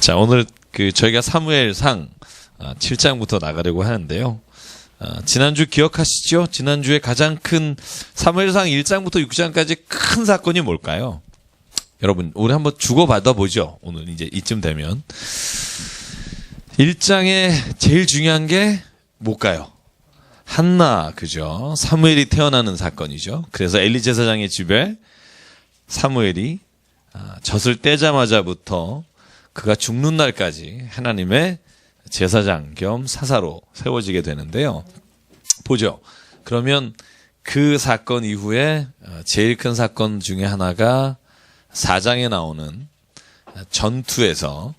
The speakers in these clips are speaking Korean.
자, 오늘 저희가 사무엘상 7장부터 나가려고 하는데요. 지난주 기억하시죠? 지난주에 가장 큰 사무엘상 1장부터 6장까지 큰 사건이 뭘까요? 여러분, 우리 한번 주고받아 보죠. 오늘 이제 이쯤 되면. 1장에 제일 중요한 게 뭘까요? 한나, 그죠? 사무엘이 태어나는 사건이죠. 그래서 엘리 제사장의 집에 사무엘이 젖을 떼자마자부터 그가 죽는 날까지 하나님의 제사장 겸 사사로 세워지게 되는데요. 보죠. 그러면 그 사건 이후에 제일 큰 사건 중에 하나가 4장에 나오는 전투에서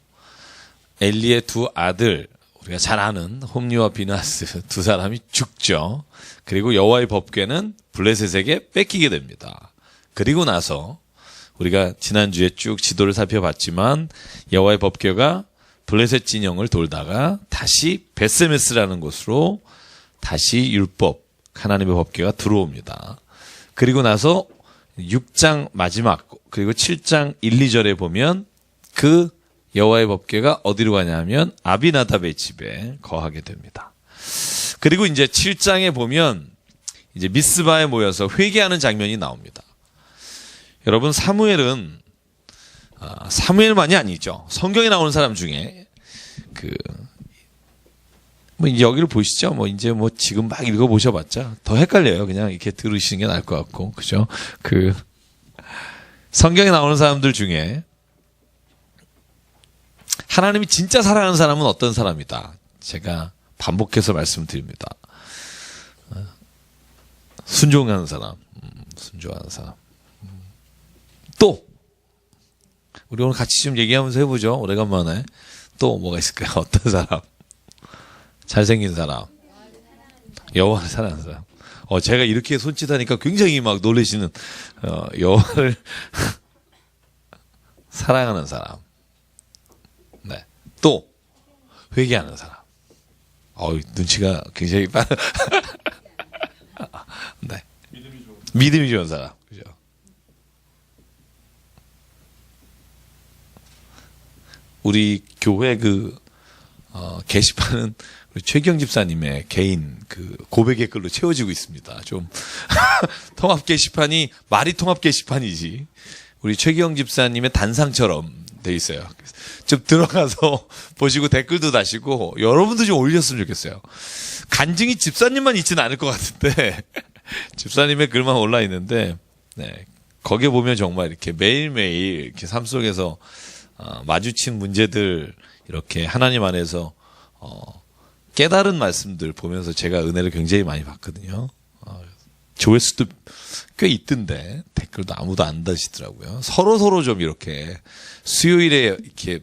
엘리의 두 아들, 우리가 잘 아는 홈리와 비나스 두 사람이 죽죠. 그리고 여호와의 법궤는 블레셋에게 뺏기게 됩니다. 그리고 나서 우리가 지난주에 쭉 지도를 살펴봤지만 여호와의 법궤가 블레셋 진영을 돌다가 다시 베세메스라는 곳으로 다시 율법, 하나님의 법궤가 들어옵니다. 그리고 나서 6장 마지막 그리고 7장 1, 2절에 보면 그 여호와의 법궤가 어디로 가냐면 아비나답의 집에 거하게 됩니다. 그리고 이제 7장에 보면 이제 미스바에 모여서 회개하는 장면이 나옵니다. 여러분, 사무엘은 사무엘만이 아니죠. 성경에 나오는 사람 중에 뭐 여기를 보시죠. 뭐 이제 뭐 지금 막 읽어 보셔봤자 더 헷갈려요. 그냥 이렇게 들으시는 게 나을 것 같고, 그죠? 성경에 나오는 사람들 중에 하나님이 진짜 사랑하는 사람은 어떤 사람이다. 제가 반복해서 말씀드립니다. 순종하는 사람, 순종하는 사람. 또 우리 오늘 같이 좀 얘기하면서 해보죠. 오래간만에. 또 뭐가 있을까요? 어떤 사람? 잘생긴 사람. 여호와를 사랑하는 사람. 제가 이렇게 손짓하니까 굉장히 막 놀라시는 여호와를 사랑하는 사람. 네. 또 회개하는 사람. 눈치가 굉장히 빠른. 네. 믿음이 좋은 사람. 그죠? 우리 교회 게시판은 우리 최경 집사님의 개인 고백의 글로 채워지고 있습니다. 좀 통합 게시판이 말이 통합 게시판이지 우리 최경 집사님의 단상처럼 돼 있어요. 좀 들어가서 보시고 댓글도 다시고 여러분도 좀 올렸으면 좋겠어요. 간증이 집사님만 있지는 않을 것 같은데 집사님의 글만 올라 있는데, 네, 거기에 보면 정말 이렇게 매일매일 이렇게 삶 속에서 마주친 문제들 이렇게 하나님 안에서 깨달은 말씀들 보면서 제가 은혜를 굉장히 많이 받거든요. 조회수도 꽤 있던데 댓글도 아무도 안 다시더라고요. 서로 좀 이렇게 수요일에 이렇게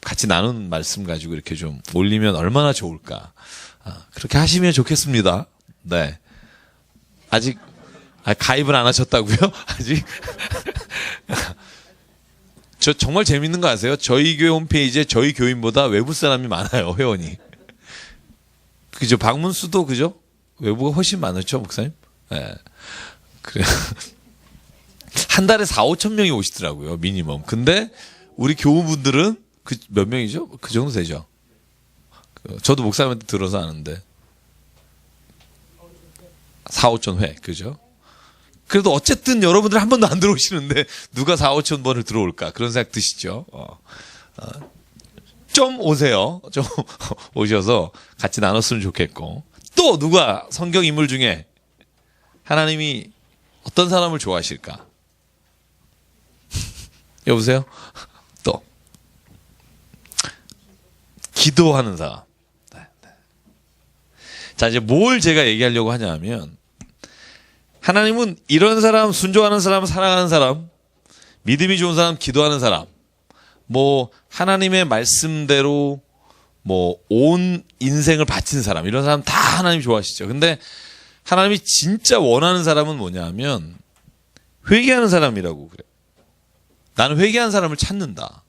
같이 나눈 말씀 가지고 이렇게 좀 올리면 얼마나 좋을까. 그렇게 하시면 좋겠습니다. 네. 아직 가입을 안 하셨다고요? 아직? 저 정말 재밌는 거 아세요? 저희 교회 홈페이지에 저희 교인보다 외부 사람이 많아요, 회원이. 그죠? 방문 수도, 그죠? 외부가 훨씬 많았죠, 목사님? 네. 그래. 한 달에 4, 5천 명이 오시더라고요, 미니멈. 근데 우리 교우분들은 몇 명이죠? 그 정도 되죠? 저도 목사님한테 들어서 아는데. 4, 5천 회, 그죠? 그래도 어쨌든 여러분들 한 번도 안 들어오시는데 누가 4, 5천 번을 들어올까? 그런 생각 드시죠? 좀 오세요. 좀 오셔서 같이 나눴으면 좋겠고. 또 누가 성경 인물 중에 하나님이 어떤 사람을 좋아하실까? 여보세요? 또 기도하는 사람. 네. 자, 이제 뭘 제가 얘기하려고 하냐면 하나님은 이런 사람, 순종하는 사람, 사랑하는 사람, 믿음이 좋은 사람, 기도하는 사람, 뭐 하나님의 말씀대로 뭐 온 인생을 바친 사람, 이런 사람 다 하나님 좋아하시죠. 근데 하나님이 진짜 원하는 사람은 뭐냐면 회개하는 사람이라고 그래. 나는 회개하는 사람을 찾는다.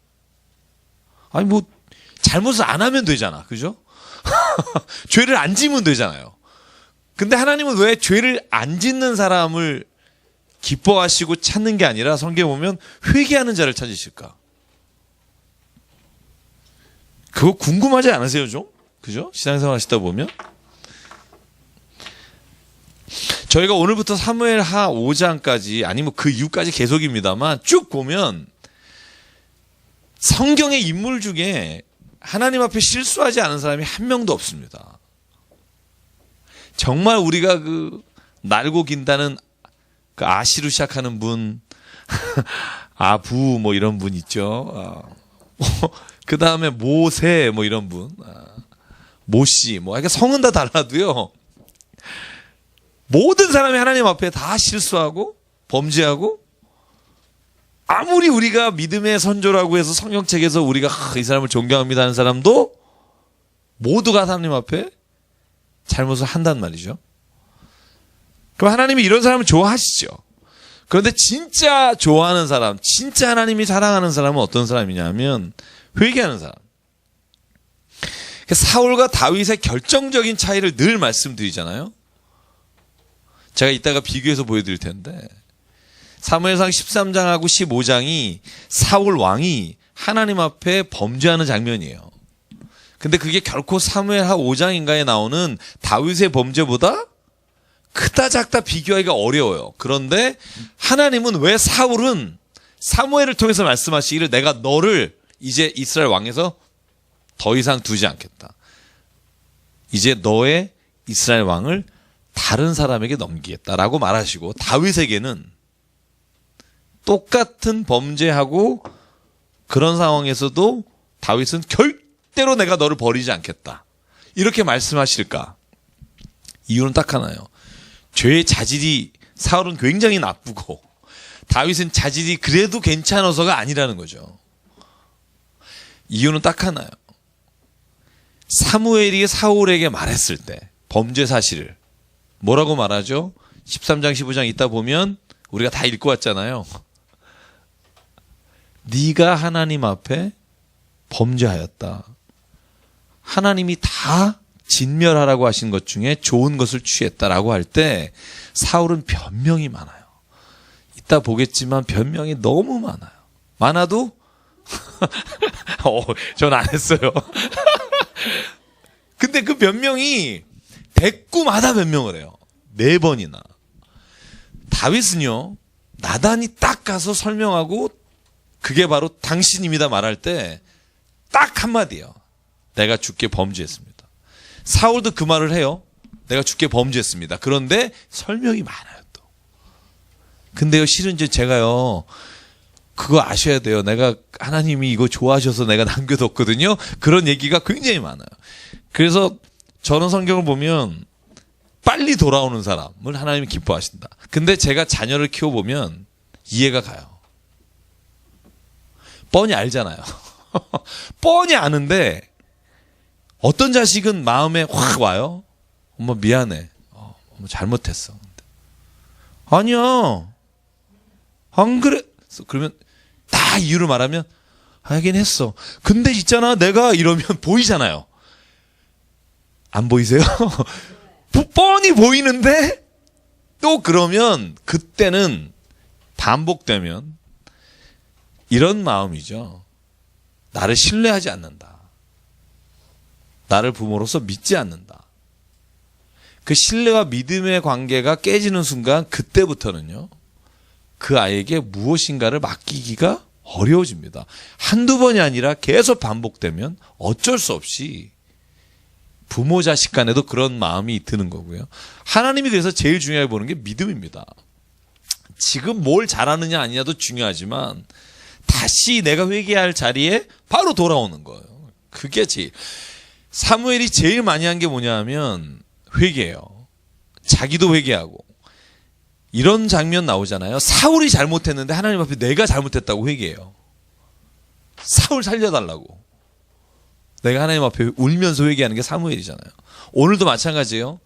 아니 뭐 잘못을 안 하면 되잖아, 그죠? 죄를 안 지으면 되잖아요. 근데 하나님은 왜 죄를 안 짓는 사람을 기뻐하시고 찾는 게 아니라 성경에 보면 회개하는 자를 찾으실까? 그거 궁금하지 않으세요, 좀? 그죠? 신앙생활 하시다 보면. 저희가 오늘부터 사무엘하 5장까지 아니면 그 이후까지 계속입니다만 쭉 보면 성경의 인물 중에 하나님 앞에 실수하지 않은 사람이 한 명도 없습니다. 정말 우리가 그 날고 긴다는 그 아시로 시작하는 분, 아부 뭐 이런 분 있죠. 그 다음에 모세 뭐 이런 분, 모씨 뭐 이렇게 성은 다 달라도요. 모든 사람이 하나님 앞에 다 실수하고 범죄하고 아무리 우리가 믿음의 선조라고 해서 성경책에서 우리가 이 사람을 존경합니다 하는 사람도 모두가 하나님 앞에 잘못을 한단 말이죠. 그럼 하나님이 이런 사람을 좋아하시죠. 그런데 진짜 좋아하는 사람, 진짜 하나님이 사랑하는 사람은 어떤 사람이냐면 회개하는 사람. 사울과 다윗의 결정적인 차이를 늘 말씀드리잖아요. 제가 이따가 비교해서 보여드릴 텐데 사무엘상 13장하고 15장이 사울 왕이 하나님 앞에 범죄하는 장면이에요. 근데 그게 결코 사무엘하 5장인가에 나오는 다윗의 범죄보다 크다 작다 비교하기가 어려워요. 그런데 하나님은 왜 사울은 사무엘을 통해서 말씀하시기를 내가 너를 이제 이스라엘 왕에서 더 이상 두지 않겠다. 이제 너의 이스라엘 왕을 다른 사람에게 넘기겠다라고 말하시고 다윗에게는 똑같은 범죄하고 그런 상황에서도 다윗은 절대로 내가 너를 버리지 않겠다. 이렇게 말씀하실까? 이유는 딱 하나예요. 죄의 자질이 사울은 굉장히 나쁘고 다윗은 자질이 그래도 괜찮아서가 아니라는 거죠. 이유는 딱 하나예요. 사무엘이 사울에게 말했을 때 범죄 사실을 뭐라고 말하죠? 13장 15장 있다 보면 우리가 다 읽고 왔잖아요. 네가 하나님 앞에 범죄하였다. 하나님이 다 진멸하라고 하신 것 중에 좋은 것을 취했다라고 할 때 사울은 변명이 많아요. 이따 보겠지만 변명이 너무 많아요. 많아도 전 안 했어요. 근데 그 변명이 대꾸마다 변명을 해요. 4번이나. 다윗은요, 나단이 딱 가서 설명하고 그게 바로 당신입니다 말할 때 딱 한마디예요. 내가 주께 범죄했습니다. 사울도 그 말을 해요. 내가 주께 범죄했습니다. 그런데 설명이 많아요 또. 근데요, 실은 이제 제가요, 그거 아셔야 돼요. 내가 하나님이 이거 좋아하셔서 내가 남겨뒀거든요. 그런 얘기가 굉장히 많아요. 그래서 저는 성경을 보면 빨리 돌아오는 사람을 하나님이 기뻐하신다. 근데 제가 자녀를 키워보면 이해가 가요. 뻔히 알잖아요. 뻔히 아는데 어떤 자식은 마음에 확 와요. 엄마 미안해. 엄마 잘못했어. 아니야. 안 그래. 그러면 다 이유를 말하면 하긴 했어. 근데 있잖아 내가 이러면 보이잖아요. 안 보이세요? 뻔히 보이는데 또 그러면 그때는 반복되면 이런 마음이죠. 나를 신뢰하지 않는다. 나를 부모로서 믿지 않는다. 그 신뢰와 믿음의 관계가 깨지는 순간 그때부터는요. 그 아이에게 무엇인가를 맡기기가 어려워집니다. 한두 번이 아니라 계속 반복되면 어쩔 수 없이 부모 자식 간에도 그런 마음이 드는 거고요. 하나님이 그래서 제일 중요하게 보는 게 믿음입니다. 지금 뭘 잘하느냐 아니냐도 중요하지만 다시 내가 회개할 자리에 바로 돌아오는 거예요. 그게 사무엘이 제일 많이 한 게 뭐냐 하면 회개예요. 자기도 회개하고 이런 장면 나오잖아요. 사울이 잘못했는데 하나님 앞에 내가 잘못했다고 회개해요. 사울 살려달라고. 내가 하나님 앞에 울면서 회개하는 게 사무엘이잖아요. 오늘도 마찬가지예요.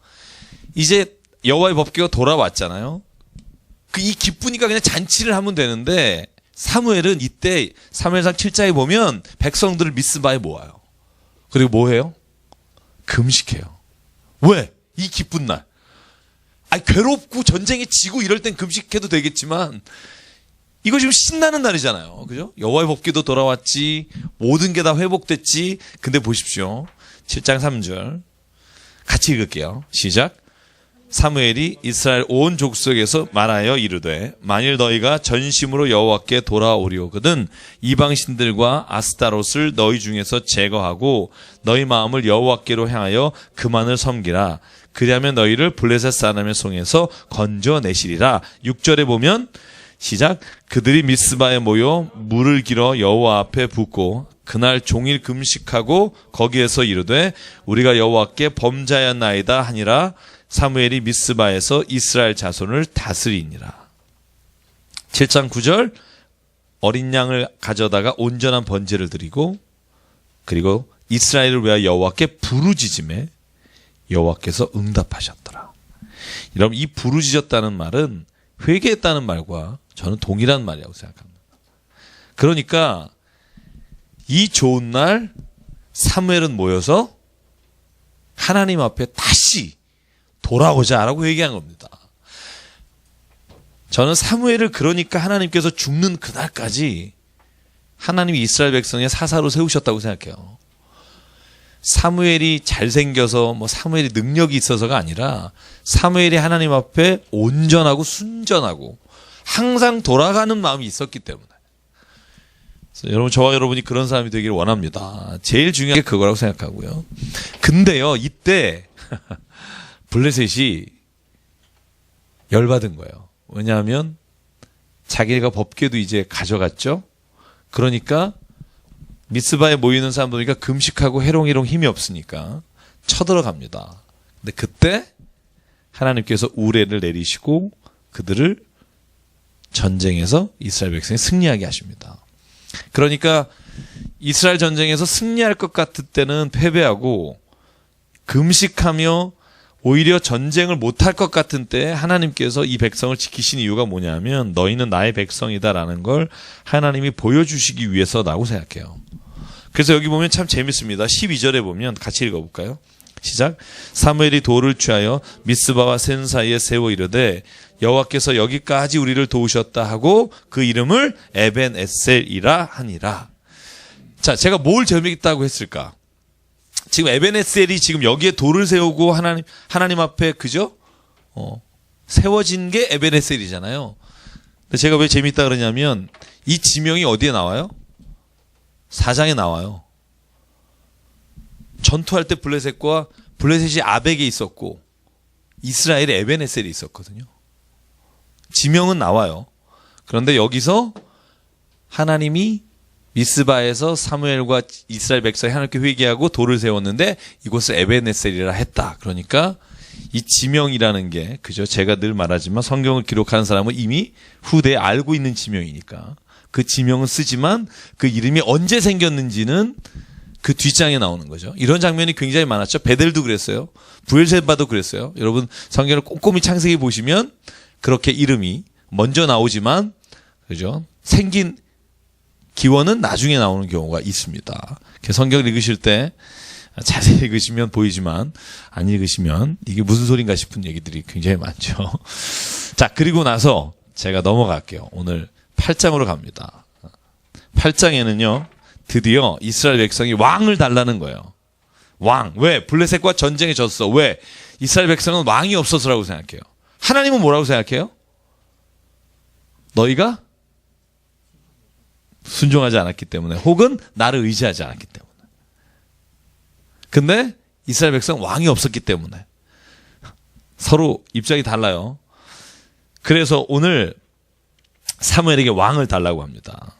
이제 여호와의 법궤가 돌아왔잖아요. 이 기쁘니까 그냥 잔치를 하면 되는데 사무엘은 이때 사무엘상 7장에 보면 백성들을 미스바에 모아요. 그리고 뭐 해요? 금식해요. 왜? 이 기쁜 날. 괴롭고 전쟁에 지고 이럴 땐 금식해도 되겠지만 이거 지금 신나는 날이잖아요. 그죠? 여호와의 법궤도 돌아왔지. 모든 게 다 회복됐지. 근데 보십시오. 7장 3절. 같이 읽을게요. 시작. 사무엘이 이스라엘 온 족속에서 말하여 이르되 만일 너희가 전심으로 여호와께 돌아오리오거든 이방신들과 아스타롯을 너희 중에서 제거하고 너희 마음을 여호와께로 향하여 그만을 섬기라. 그리하면 너희를 블레셋 사람의 손에서 건져내시리라. 6절에 보면 시작. 그들이 미스바에 모여 물을 길어 여호와 앞에 붓고 그날 종일 금식하고 거기에서 이르되 우리가 여호와께 범죄하였나이다 하니라. 사무엘이 미스바에서 이스라엘 자손을 다스리니라. 7장 9절. 어린 양을 가져다가 온전한 번제를 드리고 그리고 이스라엘을 위하여 여호와께 부르짖음에 여호와께서 응답하셨더라. 여러분, 이 부르짖었다는 말은 회개했다는 말과 저는 동일한 말이라고 생각합니다. 그러니까 이 좋은 날 사무엘은 모여서 하나님 앞에 다시 돌아오자라고 얘기한 겁니다. 저는 사무엘을 그러니까 하나님께서 죽는 그날까지 하나님이 이스라엘 백성의 사사로 세우셨다고 생각해요. 사무엘이 잘생겨서 사무엘이 능력이 있어서가 아니라 사무엘이 하나님 앞에 온전하고 순전하고 항상 돌아가는 마음이 있었기 때문에. 그래서 여러분, 저와 여러분이 그런 사람이 되기를 원합니다. 제일 중요한 게 그거라고 생각하고요. 근데요, 이때 블레셋이 열받은 거예요. 왜냐하면 자기가 법궤도 이제 가져갔죠. 그러니까 미스바에 모이는 사람 보니까 금식하고 해롱해롱 힘이 없으니까 쳐들어갑니다. 근데 그때 하나님께서 우레를 내리시고 그들을 전쟁에서 이스라엘 백성이 승리하게 하십니다. 그러니까 이스라엘 전쟁에서 승리할 것 같을 때는 패배하고 금식하며 오히려 전쟁을 못할 것 같은 때 하나님께서 이 백성을 지키신 이유가 뭐냐면 너희는 나의 백성이다라는 걸 하나님이 보여주시기 위해서라고 생각해요. 그래서 여기 보면 참 재밌습니다. 12절에 보면 같이 읽어볼까요? 시작. 사무엘이 돌을 취하여 미스바와 센 사이에 세워 이르되 여호와께서 여기까지 우리를 도우셨다 하고 그 이름을 에벤에셀이라 하니라. 자, 제가 뭘 재밌다고 했을까? 지금 에벤에셀이 지금 여기에 돌을 세우고 하나님 앞에 그죠? 세워진 게 에벤에셀이잖아요. 근데 제가 왜 재밌다 그러냐면 이 지명이 어디에 나와요? 4장에 나와요. 전투할 때 블레셋이 아벡에 있었고 이스라엘에 에벤에셀이 있었거든요. 지명은 나와요. 그런데 여기서 하나님이 미스바에서 사무엘과 이스라엘 백성이 하나님께 회개하고 돌을 세웠는데 이곳을 에벤에셀이라 했다. 그러니까 이 지명이라는 게 그죠? 제가 늘 말하지만 성경을 기록하는 사람은 이미 후대에 알고 있는 지명이니까 그 지명은 쓰지만 그 이름이 언제 생겼는지는 그 뒷장에 나오는 거죠. 이런 장면이 굉장히 많았죠. 베델도 그랬어요. 부엘세바도 그랬어요. 여러분 성경을 꼼꼼히 창세기 보시면 그렇게 이름이 먼저 나오지만 그죠? 생긴 기원은 나중에 나오는 경우가 있습니다. 성경을 읽으실 때 자세히 읽으시면 보이지만 안 읽으시면 이게 무슨 소린가 싶은 얘기들이 굉장히 많죠. 자, 그리고 나서 제가 넘어갈게요. 오늘 8장으로 갑니다. 8장에는요. 드디어 이스라엘 백성이 왕을 달라는 거예요. 왕. 왜? 블레셋과 전쟁에 졌어. 왜? 이스라엘 백성은 왕이 없어서라고 생각해요. 하나님은 뭐라고 생각해요? 너희가 순종하지 않았기 때문에 혹은 나를 의지하지 않았기 때문에. 근데 이스라엘 백성 왕이 없었기 때문에 서로 입장이 달라요. 그래서 오늘 사무엘에게 왕을 달라고 합니다.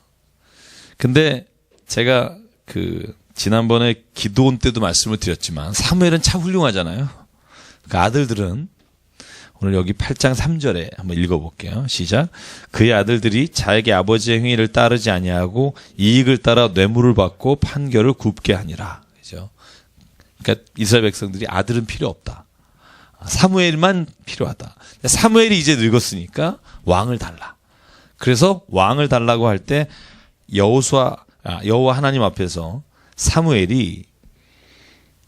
근데 제가 지난번에 기도원 때도 말씀을 드렸지만 사무엘은 참 훌륭하잖아요. 그 아들들은 오늘 여기 8장 3절에 한번 읽어볼게요. 시작. 그의 아들들이 자기 아버지의 행위를 따르지 아니하고 이익을 따라 뇌물을 받고 판결을 굽게 하니라. 그죠? 그러니까 이스라엘 백성들이 아들은 필요 없다. 사무엘만 필요하다. 사무엘이 이제 늙었으니까 왕을 달라. 그래서 왕을 달라고 할 때 여호와 하나님 앞에서 사무엘이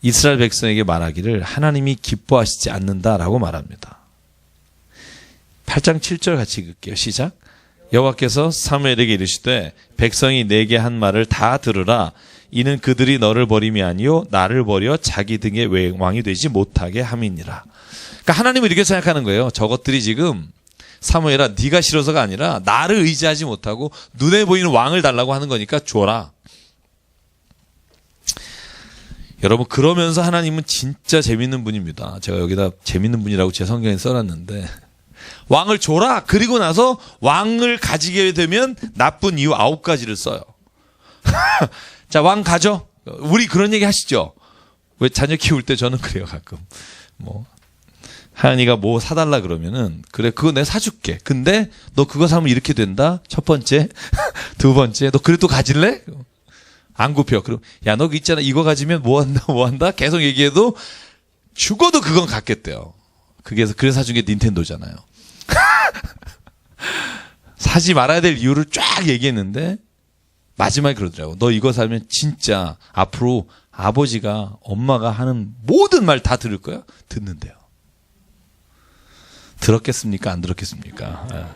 이스라엘 백성에게 말하기를 하나님이 기뻐하시지 않는다라고 말합니다. 8장 7절 같이 읽을게요. 시작. 여호와께서 사무엘에게 이르시되 백성이 내게 한 말을 다 들으라. 이는 그들이 너를 버림이 아니요 나를 버려 자기 등의 왕이 되지 못하게 함이니라. 그러니까 하나님은 이렇게 생각하는 거예요. 저것들이 지금 사무엘아 네가 싫어서가 아니라 나를 의지하지 못하고 눈에 보이는 왕을 달라고 하는 거니까 줘라. 여러분 그러면서 하나님은 진짜 재밌는 분입니다. 제가 여기다 재밌는 분이라고 제 성경에 써놨는데 왕을 줘라. 그리고 나서 왕을 가지게 되면 나쁜 이유 9가지를 써요. 자, 왕 가져. 우리 그런 얘기 하시죠. 왜 자녀 키울 때 저는 그래요 가끔. 뭐 하연이가 뭐 사달라 그러면은 그래 그거 내가 사줄게. 근데 너 그거 사면 이렇게 된다. 첫 번째, 두 번째, 너 그래 또 가질래? 안 굽혀. 그럼 야 너 있잖아 이거 가지면 뭐 한다 뭐 한다 계속 얘기해도 죽어도 그건 갖겠대요. 그래서 사준 게 닌텐도잖아요. 사지 말아야 될 이유를 쫙 얘기했는데 마지막에 그러더라고. 너 이거 사면 진짜 앞으로 아버지가 엄마가 하는 모든 말 다 들을 거야? 듣는데요. 들었겠습니까? 안 들었겠습니까?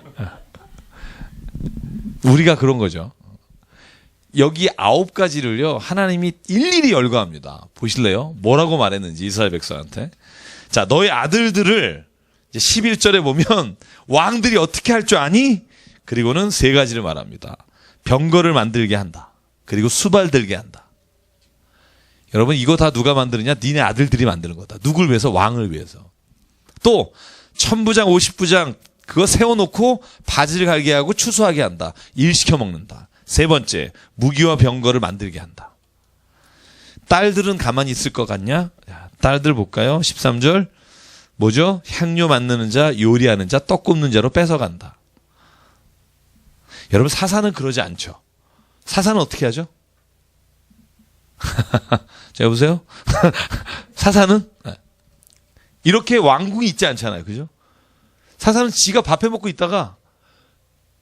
우리가 그런 거죠. 여기 9가지를요 하나님이 일일이 열거합니다. 보실래요? 뭐라고 말했는지 이스라엘 백성한테. 자, 너의 아들들을 이제 11절에 보면 왕들이 어떻게 할 줄 아니? 그리고는 3가지를 말합니다. 병거를 만들게 한다. 그리고 수발 들게 한다. 여러분 이거 다 누가 만드느냐? 니네 아들들이 만드는 거다. 누굴 위해서? 왕을 위해서. 또 1000부장 50부장 그거 세워놓고 바지를 갈게 하고 추수하게 한다. 일 시켜 먹는다. 3번째 무기와 병거를 만들게 한다. 딸들은 가만히 있을 것 같냐? 딸들 볼까요? 13절 뭐죠? 향료 만드는 자, 요리하는 자, 떡 굽는 자로 뺏어간다. 여러분 사사는 그러지 않죠. 사사는 어떻게 하죠? 자 여보세요? 사사는 이렇게 왕궁이 있지 않잖아요. 그죠? 사사는 지가 밥해 먹고 있다가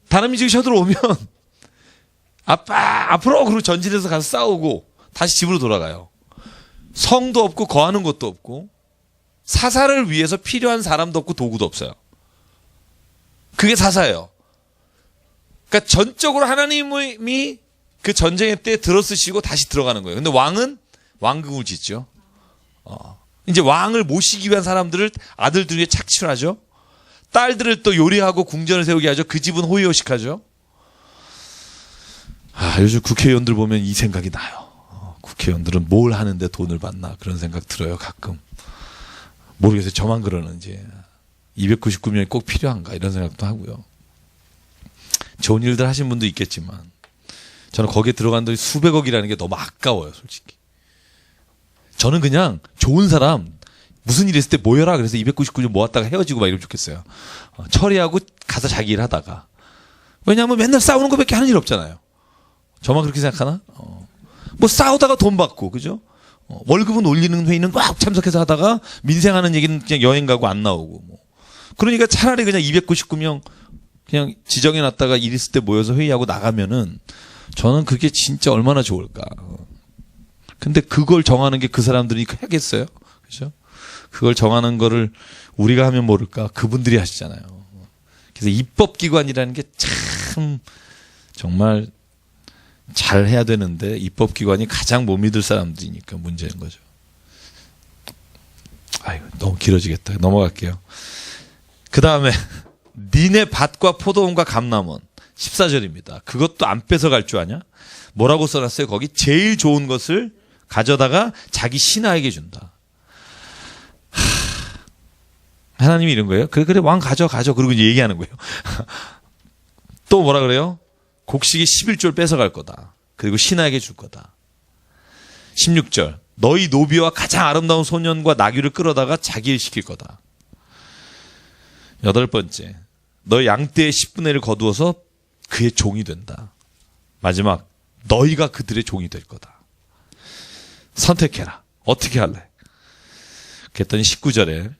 다른 민족이 쳐들어오면 아빠 앞으로 그러고 전진해서 가서 싸우고 다시 집으로 돌아가요. 성도 없고 거하는 것도 없고 사사를 위해서 필요한 사람도 없고 도구도 없어요. 그게 사사예요. 그러니까 전적으로 하나님이 그 전쟁의 때 들어쓰시고 다시 들어가는 거예요. 근데 왕은 왕궁을 짓죠. 이제 왕을 모시기 위한 사람들을 아들들에게 착취하죠. 딸들을 또 요리하고 궁전을 세우게 하죠. 그 집은 호의호식하죠. 요즘 국회의원들 보면 이 생각이 나요. 국회의원들은 뭘 하는데 돈을 받나 그런 생각 들어요. 가끔. 모르겠어요. 저만 그러는지. 299명이 꼭 필요한가 이런 생각도 하고요. 좋은 일들 하신 분도 있겠지만 저는 거기에 들어간 돈이 수백억이라는 게 너무 아까워요. 솔직히. 저는 그냥 좋은 사람 무슨 일 있을 때 모여라 그래서 299명 모았다가 헤어지고 막 이러면 좋겠어요. 처리하고 가서 자기 일 하다가. 왜냐하면 맨날 싸우는 것밖에 하는 일 없잖아요. 저만 그렇게 생각하나? 뭐 싸우다가 돈 받고 그죠? 월급은 올리는 회의는 막 참석해서 하다가 민생하는 얘기는 그냥 여행 가고 안 나오고 뭐. 그러니까 차라리 그냥 299명 그냥 지정해놨다가 일 있을 때 모여서 회의하고 나가면은 저는 그게 진짜 얼마나 좋을까. 근데 그걸 정하는 게 그 사람들이 하겠어요? 그죠? 그걸 정하는 거를 우리가 하면 모를까? 그분들이 하시잖아요. 그래서 입법기관이라는 게 참 정말 잘 해야 되는데 입법기관이 가장 못 믿을 사람들이니까 문제인 거죠. 아이고 너무 길어지겠다. 넘어갈게요. 그 다음에 니네 밭과 포도원과 감람원 14절입니다. 그것도 안 뺏어갈 줄 아냐? 뭐라고 써놨어요? 거기 제일 좋은 것을 가져다가 자기 신하에게 준다. 하나님이 이런 거예요. 그래 왕 가져 그러고 이제 얘기하는 거예요. 또 뭐라 그래요? 곡식이 11조 뺏어갈 거다. 그리고 신하에게 줄 거다. 16절 너희 노비와 가장 아름다운 소년과 나귀를 끌어다가 자기 일 시킬 거다. 8번째 너희 양떼의 10분의 1을 거두어서 그의 종이 된다. 마지막 너희가 그들의 종이 될 거다. 선택해라. 어떻게 할래? 그랬더니 19절에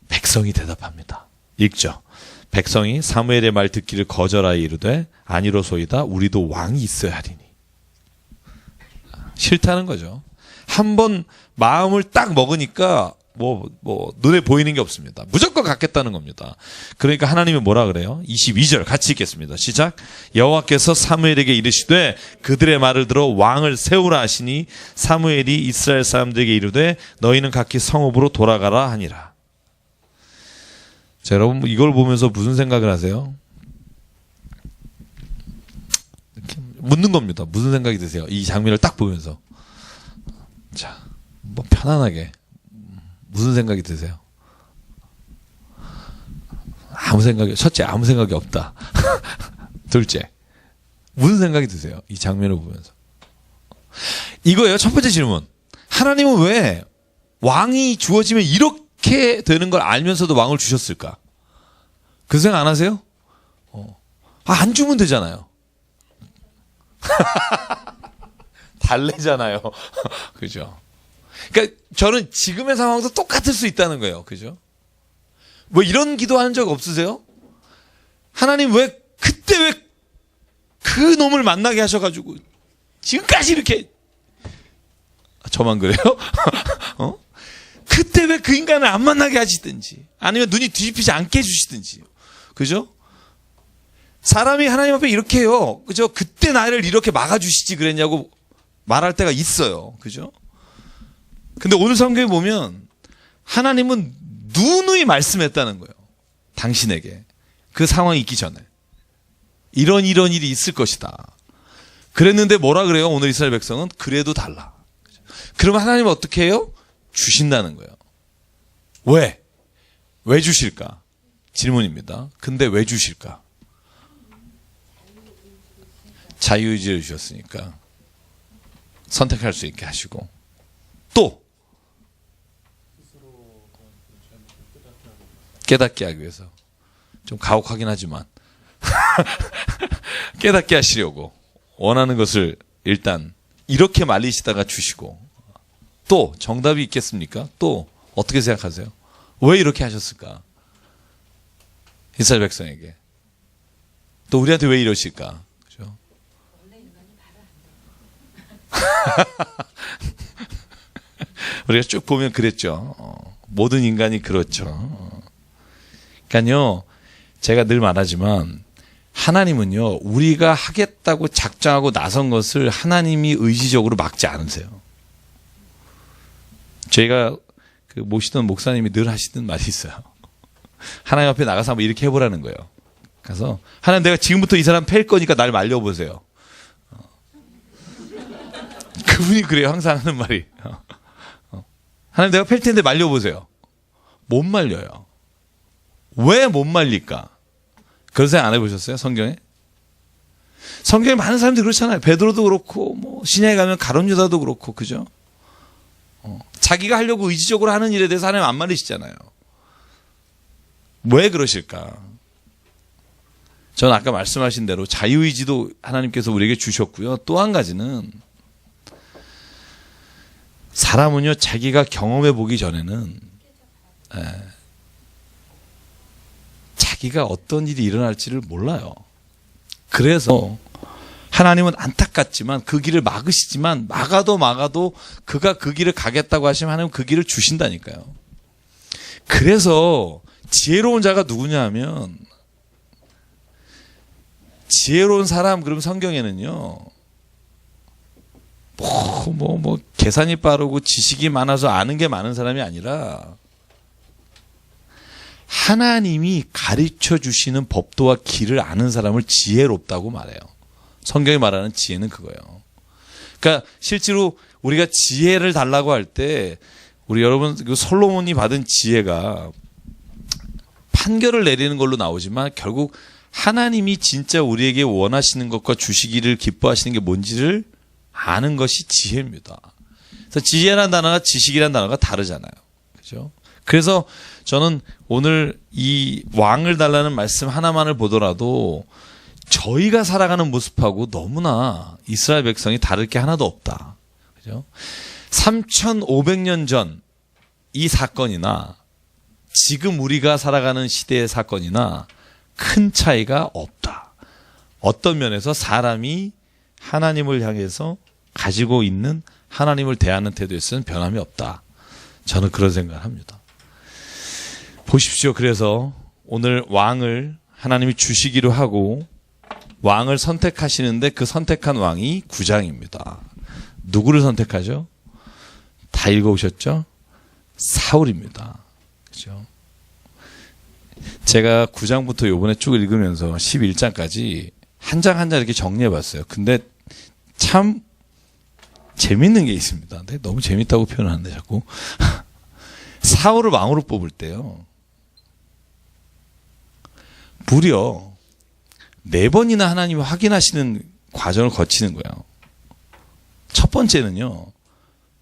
백성이 대답합니다. 읽죠. 백성이 사무엘의 말 듣기를 거절하여 이르되 아니로소이다 우리도 왕이 있어야 하리니. 싫다는 거죠. 한번 마음을 딱 먹으니까 눈에 보이는 게 없습니다. 무조건 갖겠다는 겁니다. 그러니까 하나님이 뭐라 그래요? 22절 같이 읽겠습니다. 시작. 여호와께서 사무엘에게 이르시되 그들의 말을 들어 왕을 세우라 하시니 사무엘이 이스라엘 사람들에게 이르되 너희는 각기 성읍으로 돌아가라 하니라. 자, 여러분 이걸 보면서 무슨 생각을 하세요? 묻는 겁니다. 무슨 생각이 드세요? 이 장면을 딱 보면서. 자, 편안하게. 무슨 생각이 드세요? 첫째, 아무 생각이 없다. 둘째, 무슨 생각이 드세요? 이 장면을 보면서. 이거예요. 첫 번째 질문. 하나님은 왜 왕이 주어지면 이렇게 되는 걸 알면서도 왕을 주셨을까? 그 생각 안 하세요? 안 주면 되잖아요. 달래잖아요. 그죠? 그러니까 저는 지금의 상황도 똑같을 수 있다는 거예요. 그죠? 뭐 이런 기도하는 적 없으세요? 하나님 그때 왜 그 놈을 만나게 하셔가지고 지금까지 이렇게 저만 그래요? 그때 왜 그 인간을 안 만나게 하시든지 아니면 눈이 뒤집히지 않게 해주시든지. 그죠? 사람이 하나님 앞에 이렇게 해요. 그죠? 그때 나를 이렇게 막아주시지 그랬냐고 말할 때가 있어요. 그죠? 근데 오늘 성경에 보면 하나님은 누누이 말씀했다는 거예요. 당신에게. 그 상황이 있기 전에. 이런 일이 있을 것이다. 그랬는데 뭐라 그래요? 오늘 이스라엘 백성은 그래도 달라. 그러면 하나님은 어떻게 해요? 주신다는 거예요. 왜? 왜 주실까? 질문입니다. 근데 왜 주실까? 자유의지를 주셨으니까 선택할 수 있게 하시고 또 깨닫게 하기 위해서 좀 가혹하긴 하지만 깨닫게 하시려고 원하는 것을 일단 이렇게 말리시다가 주시고 또 정답이 있겠습니까? 또 어떻게 생각하세요? 왜 이렇게 하셨을까? 이스라엘 백성에게 또 우리한테 왜 이러실까? 그죠? 우리가 쭉 보면 그랬죠. 모든 인간이 그렇죠. 그러니까요, 제가 늘 말하지만 하나님은요, 우리가 하겠다고 작정하고 나선 것을 하나님이 의지적으로 막지 않으세요. 저희가 모시던 목사님이 늘 하시던 말이 있어요. 하나님 앞에 나가서 한번 이렇게 해보라는 거예요. 그래서 하나님, 내가 지금부터 이 사람 팰 거니까 날 말려보세요. 그분이 그래요. 항상 하는 말이. 하나님, 내가 팰 텐데 말려보세요. 못 말려요. 왜 못 말릴까? 그런 생각 안 해보셨어요? 성경에? 성경에 많은 사람들이 그렇잖아요. 베드로도 그렇고, 신약에 가면 가룟 유다도 그렇고, 그죠? 자기가 하려고 의지적으로 하는 일에 대해서 하나님 안 말리시잖아요. 왜 그러실까? 전 아까 말씀하신 대로 자유의지도 하나님께서 우리에게 주셨고요. 또 한 가지는 사람은요, 자기가 경험해 보기 전에는 자기가 어떤 일이 일어날지를 몰라요. 그래서 하나님은 안타깝지만 그 길을 막으시지만 막아도 그가 그 길을 가겠다고 하시면 하나님은 그 길을 주신다니까요. 그래서 지혜로운 자가 누구냐 하면, 지혜로운 사람, 그럼 성경에는요, 계산이 빠르고 지식이 많아서 아는 게 많은 사람이 아니라 하나님이 가르쳐 주시는 법도와 길을 아는 사람을 지혜롭다고 말해요. 성경이 말하는 지혜는 그거예요. 그러니까 실제로 우리가 지혜를 달라고 할 때, 우리 여러분, 솔로몬이 받은 지혜가 판결을 내리는 걸로 나오지만 결국 하나님이 진짜 우리에게 원하시는 것과 주시기를 기뻐하시는 게 뭔지를 아는 것이 지혜입니다. 그래서 지혜라는 단어가 지식이라는 단어가 다르잖아요. 그죠? 그래서 저는 오늘 이 왕을 달라는 말씀 하나만을 보더라도 저희가 살아가는 모습하고 너무나 이스라엘 백성이 다를 게 하나도 없다. 그죠? 3,500년 전 이 사건이나 지금 우리가 살아가는 시대의 사건이나 큰 차이가 없다. 어떤 면에서 사람이 하나님을 향해서 가지고 있는 하나님을 대하는 태도에서는 변함이 없다. 저는 그런 생각을 합니다. 보십시오. 그래서 오늘 왕을 하나님이 주시기로 하고 왕을 선택하시는데 그 선택한 왕이 구장입니다. 누구를 선택하죠? 다 읽어오셨죠? 사울입니다. 그죠? 제가 9장부터 요번에 쭉 읽으면서 11장까지 한 장 한 장 이렇게 정리해 봤어요. 근데 참 재밌는 게 있습니다. 근데 너무 재밌다고 표현하는데 자꾸. 사울을 왕으로 뽑을 때요. 무려 4번이나 하나님이 확인하시는 과정을 거치는 거예요. 첫 번째는요.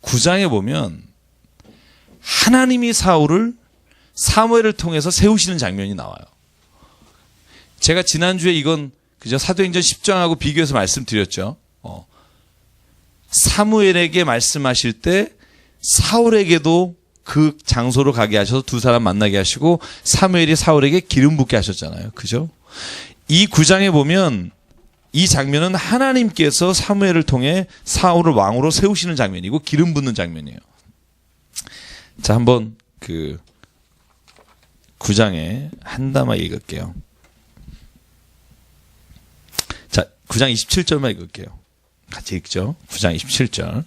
9장에 보면 하나님이 사무엘을 통해서 세우시는 장면이 나와요. 제가 지난주에 이건 그저 사도행전 10장하고 비교해서 말씀드렸죠. 사무엘에게 말씀하실 때 사울에게도 그 장소로 가게 하셔서 두 사람 만나게 하시고 사무엘이 사울에게 기름 붓게 하셨잖아요. 그죠? 이 9장에 보면 이 장면은 하나님께서 사무엘을 통해 사울을 왕으로 세우시는 장면이고 기름 붓는 장면이에요. 자, 한번 그 9장에 한 담화 읽을게요. 자, 9장 27절만 읽을게요. 같이 읽죠. 9장 27절.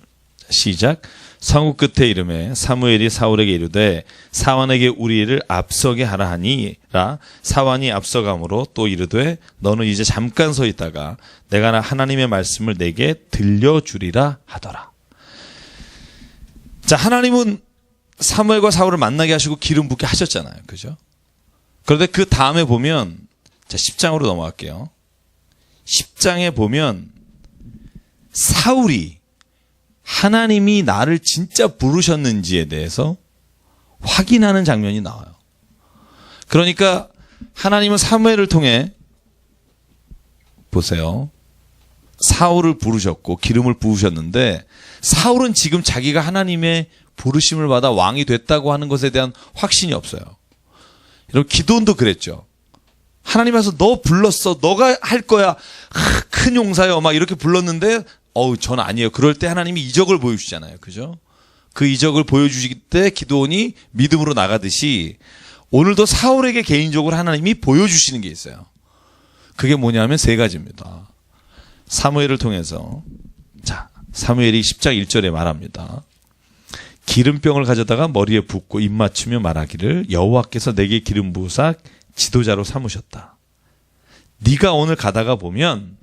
시작. 성읍 끝에 이름에 사무엘이 사울에게 이르되 사완에게 우리를 앞서게 하라 하니라. 사완이 앞서감으로 또 이르되 너는 이제 잠깐 서 있다가 내가 하나님의 말씀을 내게 들려주리라 하더라. 자, 하나님은 사무엘과 사울을 만나게 하시고 기름 붓게 하셨잖아요. 그죠? 그런데 그 다음에 보면, 자, 10장으로 넘어갈게요. 10장에 보면 사울이 하나님이 나를 진짜 부르셨는지에 대해서 확인하는 장면이 나와요. 그러니까 하나님은 사무엘을 통해 보세요. 사울을 부르셨고 기름을 부으셨는데 사울은 지금 자기가 하나님의 부르심을 받아 왕이 됐다고 하는 것에 대한 확신이 없어요. 여러분, 기드온도 그랬죠. 하나님 와서 너 불렀어. 너가 할 거야. 큰 용사여. 막 이렇게 불렀는데 전 아니에요. 그럴 때 하나님이 이적을 보여주시잖아요. 그죠? 그 이적을 보여주실 때 기드온이 믿음으로 나가듯이 오늘도 사울에게 개인적으로 하나님이 보여주시는 게 있어요. 그게 뭐냐면 3가지입니다. 사무엘을 통해서, 자, 사무엘이 10장 1절에 말합니다. 기름병을 가져다가 머리에 붓고 입 맞추며 말하기를 여호와께서 내게 기름 부으사 지도자로 삼으셨다. 네가 오늘 가다가 보면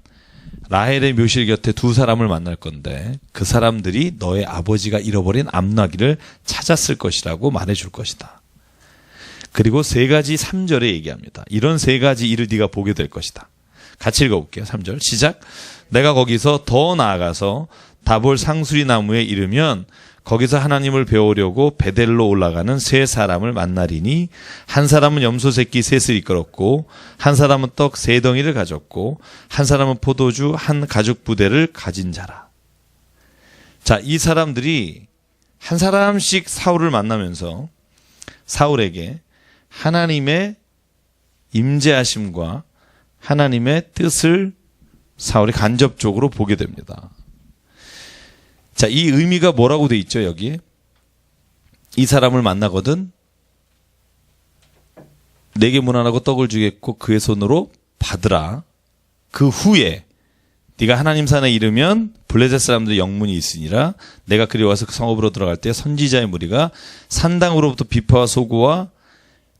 라헬의 묘실 곁에 2 사람을 만날 건데 그 사람들이 너의 아버지가 잃어버린 암나귀를 찾았을 것이라고 말해줄 것이다. 그리고 3가지 3절에 얘기합니다. 이런 3가지 일을 네가 보게 될 것이다. 같이 읽어볼게요. 3절 시작. 내가 거기서 더 나아가서 다볼 상수리 나무에 이르면 거기서 하나님을 배우려고 베델로 올라가는 3 사람을 만나리니 한 사람은 염소 새끼 3을 이끌었고 한 사람은 떡 3덩이를 가졌고 한 사람은 포도주 한 가죽 부대를 가진 자라. 자, 이 사람들이 한 사람씩 사울을 만나면서 사울에게 하나님의 임재하심과 하나님의 뜻을 사울이 간접적으로 보게 됩니다. 자, 이 의미가 뭐라고 돼 있죠, 여기에? 이 사람을 만나거든 내게 문안하고 떡을 주겠고 그의 손으로 받으라. 그 후에 네가 하나님 산에 이르면 블레셋 사람들의 영문이 있으니라. 내가 그리 와서 그 성읍으로 들어갈 때 선지자의 무리가 산당으로부터 비파와 소고와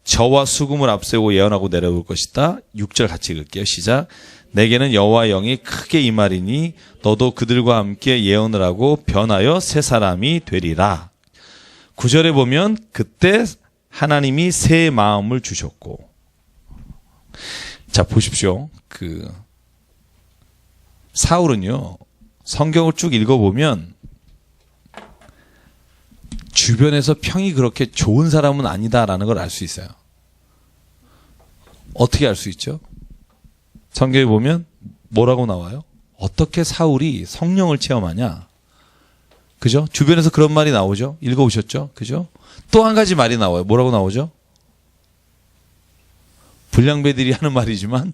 저와 수금을 앞세우고 예언하고 내려올 것이다. 6절 같이 읽을게요. 시작. 내게는 여호와의 영이 크게 임하리니 너도 그들과 함께 예언을 하고 변하여 새 사람이 되리라. 9절에 보면 그때 하나님이 새 마음을 주셨고, 자, 보십시오. 사울은요, 성경을 쭉 읽어보면 주변에서 평이 그렇게 좋은 사람은 아니다라는 걸 알 수 있어요. 어떻게 알 수 있죠? 성경에 보면 뭐라고 나와요? 어떻게 사울이 성령을 체험하냐? 그죠? 주변에서 그런 말이 나오죠? 읽어보셨죠? 그죠? 또 한 가지 말이 나와요. 뭐라고 나오죠? 불량배들이 하는 말이지만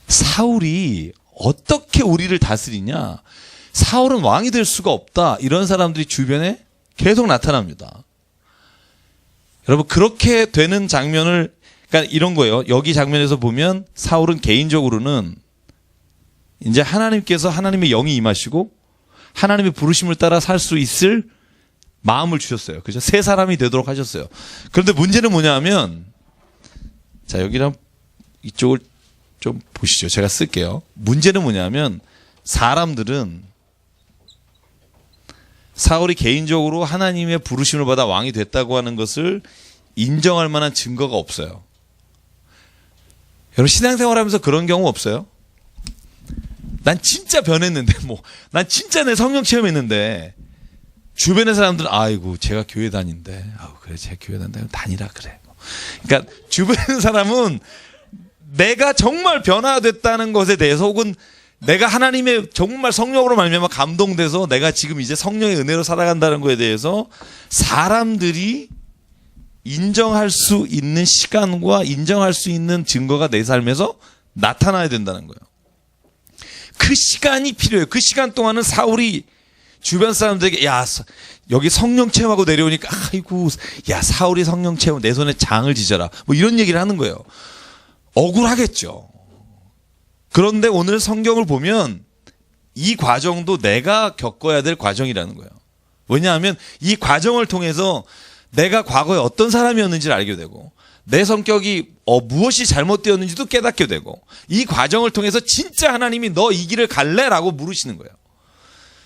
사울이 어떻게 우리를 다스리냐? 사울은 왕이 될 수가 없다. 이런 사람들이 주변에 계속 나타납니다. 여러분, 그렇게 되는 장면을, 그러니까 이런 거예요. 여기 장면에서 보면 사울은 개인적으로는 이제 하나님께서 하나님의 영이 임하시고 하나님의 부르심을 따라 살 수 있을 마음을 주셨어요. 그죠? 새 사람이 되도록 하셨어요. 그런데 문제는 뭐냐면, 자, 여기랑 이쪽을 좀 보시죠. 제가 쓸게요. 문제는 뭐냐면, 사람들은 사울이 개인적으로 하나님의 부르심을 받아 왕이 됐다고 하는 것을 인정할 만한 증거가 없어요. 여러분, 신앙생활하면서 그런 경우 없어요? 난 진짜 변했는데, 난 진짜 내 성령 체험했는데, 주변의 사람들은, 아이고, 제가 교회 다닌대. 그래, 제가 교회 다니라 그래. 그러니까, 주변의 사람은 내가 정말 변화됐다는 것에 대해서, 혹은 내가 하나님의 정말 성령으로 말미암아 감동돼서 내가 지금 이제 성령의 은혜로 살아간다는 것에 대해서 사람들이 인정할 수 있는 시간과 인정할 수 있는 증거가 내 삶에서 나타나야 된다는 거예요. 그 시간이 필요해요. 그 시간 동안은 사울이 주변 사람들에게, 야, 여기 성령 체험하고 내려오니까, 아이고, 야, 사울이 성령 체험, 내 손에 장을 지져라. 뭐 이런 얘기를 하는 거예요. 억울하겠죠. 그런데 오늘 성경을 보면 이 과정도 내가 겪어야 될 과정이라는 거예요. 왜냐하면 이 과정을 통해서 내가 과거에 어떤 사람이었는지를 알게 되고, 내 성격이 무엇이 잘못되었는지도 깨닫게 되고, 이 과정을 통해서 진짜 하나님이 너 이 길을 갈래? 라고 물으시는 거예요.